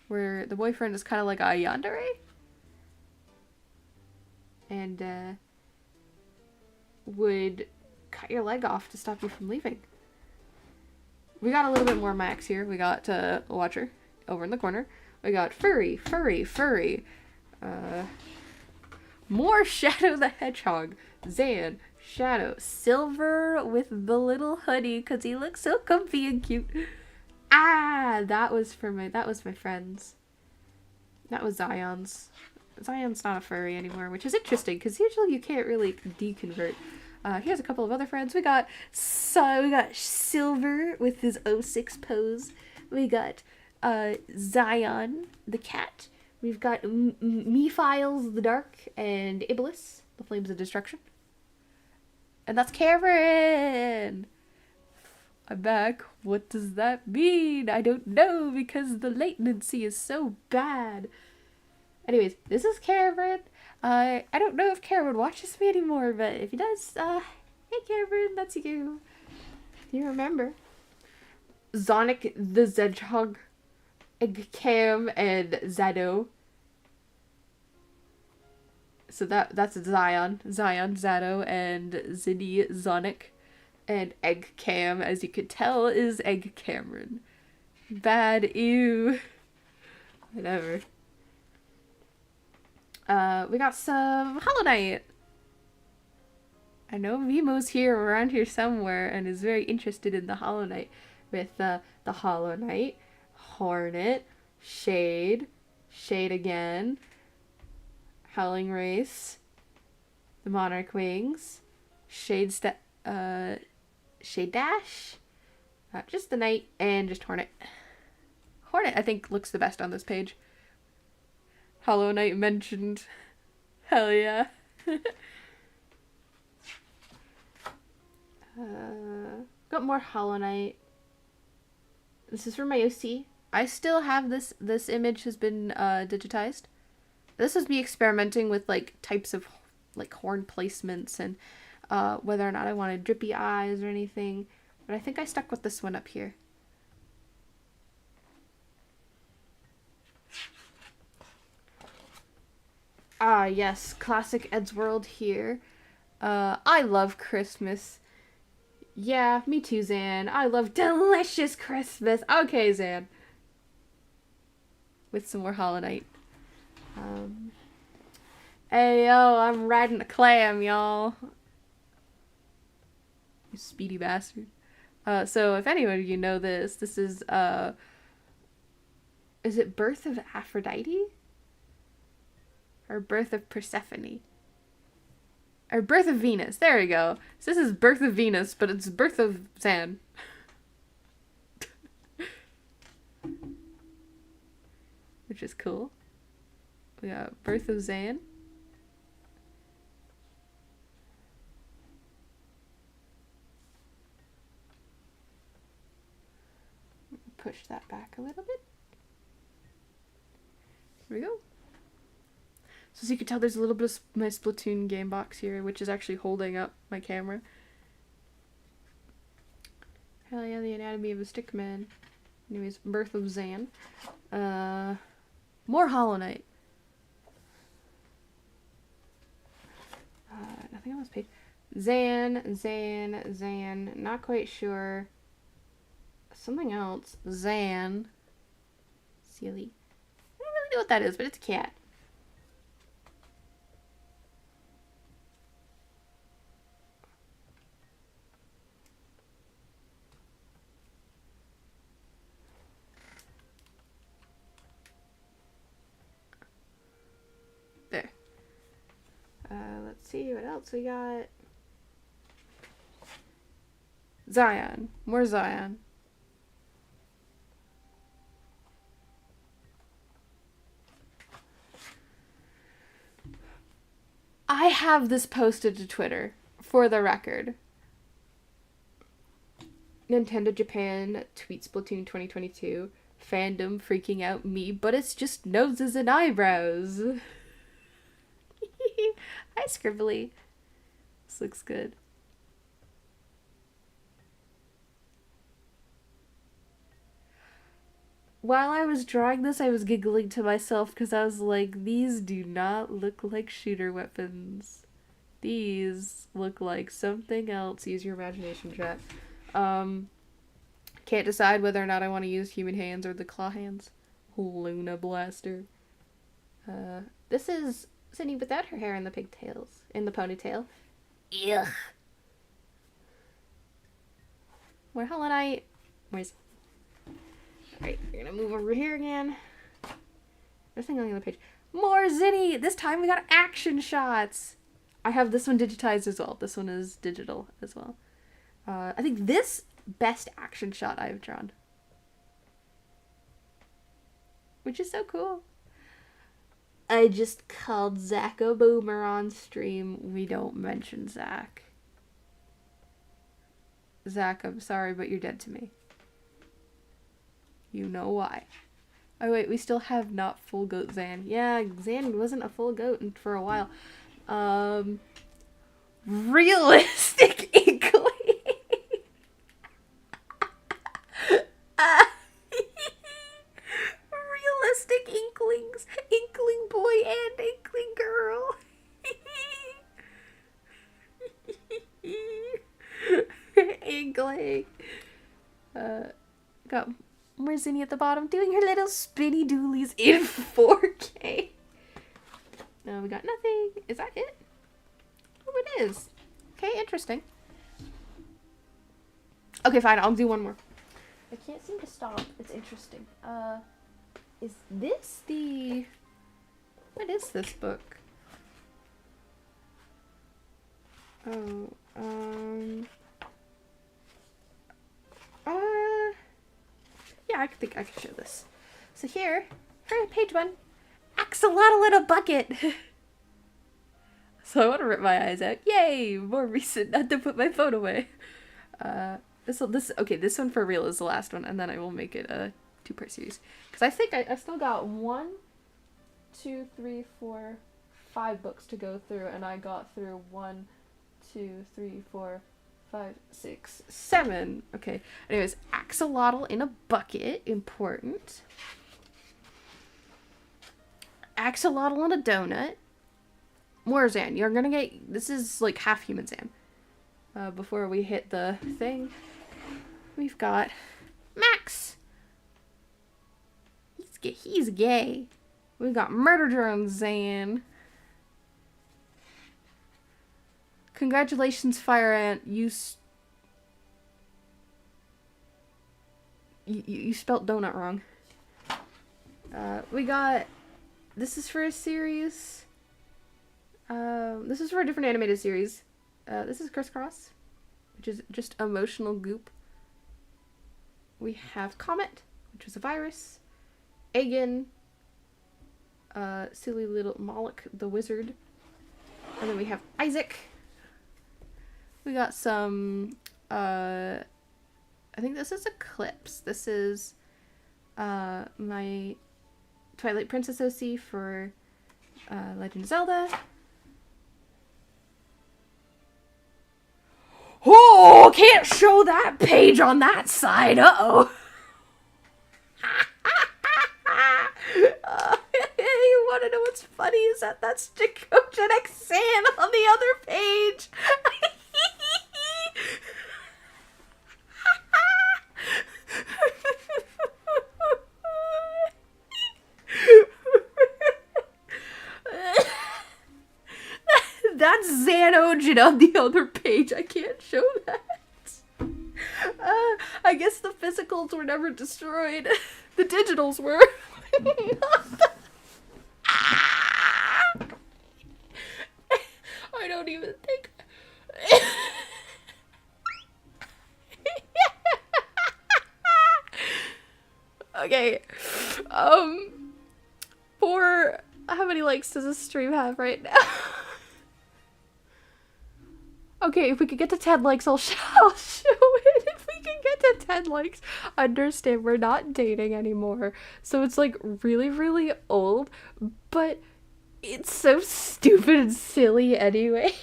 where the boyfriend is kind of like a yandere. And would cut your leg off to stop you from leaving. We got a little bit more Max here. We got Watcher over in the corner. We got Furry. More Shadow the Hedgehog. Zan. Shadow. Silver with the little hoodie because he looks so comfy and cute. That was my friends. That was Zion's. Zion's not a furry anymore, which is interesting because usually you can't really deconvert. Here's a couple of other friends. We got Silver with his 06 pose. We got Zion the cat. We've got Mephiles the Dark and Iblis, the Flames of Destruction. And that's Cameron! I'm back. What does that mean? I don't know because the latency is so bad. Anyways, this is Cameron. I don't know if Cameron watches me anymore, but if he does, hey Cameron, that's you. You remember. Zonic the Zedgehog, Cam, and Zado. So that's Zion, Zado, and Ziddy, Zonic, and Egg Cam, as you could tell, is Egg Cameron. Bad, ew. Whatever. We got some Hollow Knight. I know Vimo's here, around here somewhere, and is very interested in the Hollow Knight. With the Hollow Knight, Hornet, Shade again, Howling Race, the Monarch Wings, Shade Dash, just the Knight, and just Hornet. Hornet, I think, looks the best on this page. Hollow Knight mentioned. Hell yeah. Got more Hollow Knight. This is for my OC. I still have this image has been digitized. This was me experimenting with like types of like horn placements and whether or not I wanted drippy eyes or anything. But I think I stuck with this one up here. Yes, classic Eddsworld here. I love Christmas. Yeah, me too, Zan. I love delicious Christmas. Okay, Zan. With some more Hollow Knight. Hey, yo, I'm riding a clam, y'all. You speedy bastard. So if anyone of you know this is it Birth of Aphrodite? Or Birth of Persephone? Or Birth of Venus. There we go. So this is Birth of Venus, but it's Birth of Zan. Which is cool. We got Birth of Zan. Push that back a little bit. Here we go. So as you can tell, there's a little bit of my Splatoon game box here, which is actually holding up my camera. Hell yeah, the anatomy of a stickman. Anyways, Birth of Zan. More Hollow Knight. Nothing on this page. Zan. Not quite sure. Something else. Zan. Silly. I don't really know what that is, but it's a cat. There. Let's see what else we got. Zion. More Zion. I have this posted to Twitter, for the record. Nintendo Japan tweet Splatoon 2022. Fandom freaking out me, but it's just noses and eyebrows. Hi, Scribbly. This looks good. While I was drawing this, I was giggling to myself because I was like, these do not look like shooter weapons. These look like something else. Use your imagination, chat. Can't decide whether or not I want to use human hands or the claw hands. Luna Blaster. This is Sydney without her hair in the pigtails. In the ponytail. Ugh. More Hollow Knight. Where's... Alright, we're gonna move over here again. There's nothing on the other page. More Zinni! This time we got action shots! I have this one digitized as well. This one is digital as well. I think this best action shot I've drawn. Which is so cool. I just called Zach a boomer on stream. We don't mention Zach. Zach, I'm sorry, but you're dead to me. You know why. Oh wait, we still have not full goat Zan. Yeah, Zan wasn't a full goat for a while. Realistic inkling. Realistic inklings. Inkling boy and inkling girl. Inkling. Got more Zinni at the bottom doing her little spinny doolies in 4K. No, we got nothing. Is that it? Oh, it is. Okay, interesting. Okay, fine. I'll do one more. I can't seem to stop. It's interesting. Is this the... What is this book? Oh, yeah, I think I can show this. So here, page 1, axolotl in a bucket. So I want to rip my eyes out. Yay, more recent. Not to put my phone away. This one for real is the last one, and then I will make it a 2-part series. Because I think I still got 1, 2, 3, 4, 5 books to go through, and I got through 1, 2, 3, 4, 5, 6, 7. Okay. Anyways, axolotl in a bucket. Important. Axolotl in a donut. More Zan. You're gonna get... This is like half human Zan. Before we hit the thing, we've got Max. He's gay. We've got Murder Drone Zan. Congratulations, Fire Ant. You spelt donut wrong. We got... This is for a series. This is for a different animated series. This is Crisscross, which is just emotional goop. We have Comet, which was a virus. Agan. Silly little Moloch, the wizard. And then we have Isaac. We got some, I think this is Eclipse. This is, my Twilight Princess OC for, Legend of Zelda. Oh, can't show that page on that side. Uh-oh. what's funny is that that's Jacobin Xan on the other page. That's Xanogin on the other page. I can't show that. I guess the physicals were never destroyed. The digitals were. I don't even think. Okay. For how many likes does this stream have right now? Okay, if we could get to 10 likes, I'll show it. If we can get to 10 likes, understand we're not dating anymore. So it's like really, really old, but it's so stupid and silly anyway.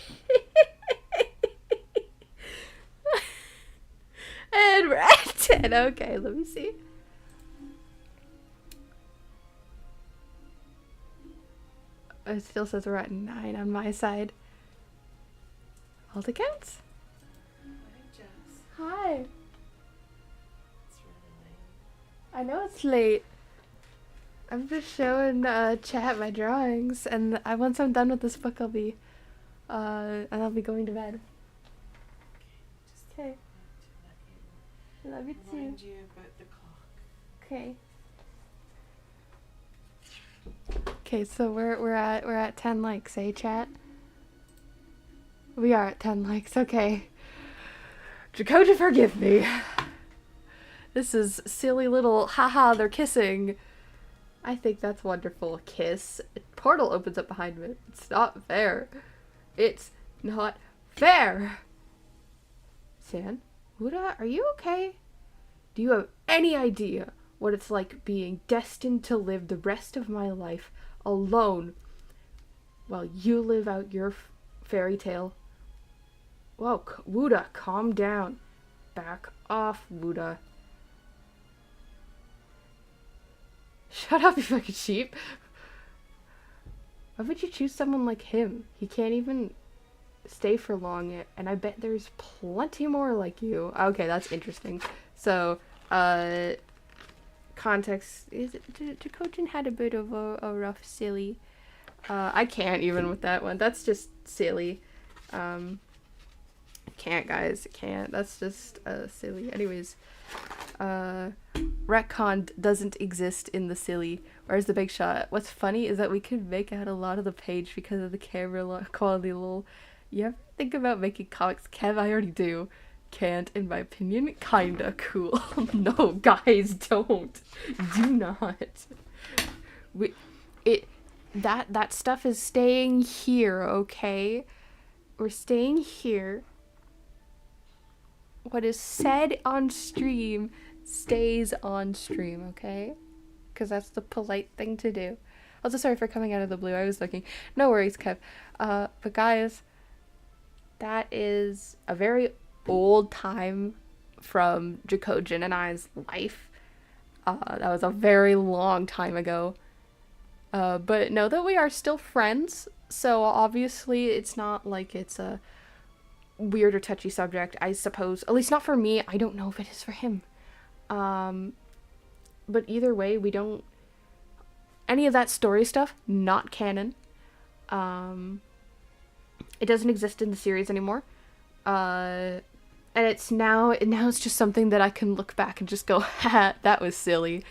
And we're at 10. Okay, let me see. It still says we're at 9 on my side. All the counts. Hi, Jess. Hi. It's really late. I know it's late. I'm just showing chat my drawings, and once I'm done with this book, I'll be going to bed. Okay. Love you too. Remind you about the clock. Okay. Okay, so we're at 10 likes, eh, chat? We are at 10 likes, okay. Dakota, forgive me. This is silly little haha, they're kissing. I think that's wonderful. Kiss. Portal opens up behind me. It's not fair. It's not fair. San, Huda, are you okay? Do you have any idea what it's like being destined to live the rest of my life alone while you live out your fairy tale? Whoa, Wuda, calm down. Back off, Wuda. Shut up, you fucking sheep. Why would you choose someone like him? He can't even stay for long, and I bet there's plenty more like you. Okay, that's interesting. So, context is Jacobin had a bit of a rough silly. I can't even with that one. That's just silly. Can't, guys. Can't. That's just silly. Anyways, retcon doesn't exist in the silly. Where's the big shot? What's funny is that we could make out a lot of the page because of the camera quality. Lol. You ever think about making comics? Kev, I already do. Can't, in my opinion. Kinda cool. No, guys, don't. Do not. That stuff is staying here, okay? We're staying here. What is said on stream stays on stream, okay? Because that's the polite thing to do. Also, sorry for coming out of the blue. I was looking. No worries, Kev. But guys, that is a very old time from Jacobin and I's life. That was a very long time ago. But know that we are still friends. So obviously it's not like it's a weird or touchy subject, I suppose. At least not for me. I don't know if it is for him. But either way, we don't... Any of that story stuff, not canon. It doesn't exist in the series anymore. And it's now it's just something that I can look back and just go, ha, that was silly.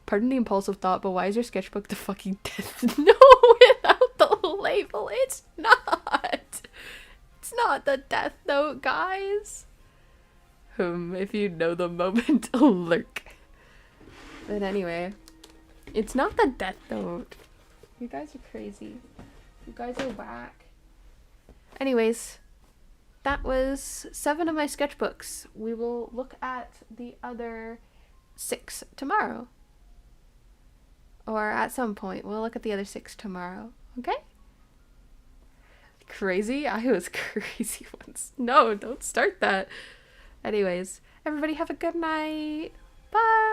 Pardon the impulsive thought, but why is your sketchbook the fucking death? No, without the label, it's not. It's not the Death Note, guys. If you know the moment, lurk. But anyway, it's not the Death Note. You guys are crazy. You guys are whack. Anyways, that was 7 of my sketchbooks. We will look at the other 6 tomorrow. Or at some point, we'll look at the other 6 tomorrow. Okay? Crazy? I was crazy once. No, don't start that. Anyways, everybody have a good night. Bye!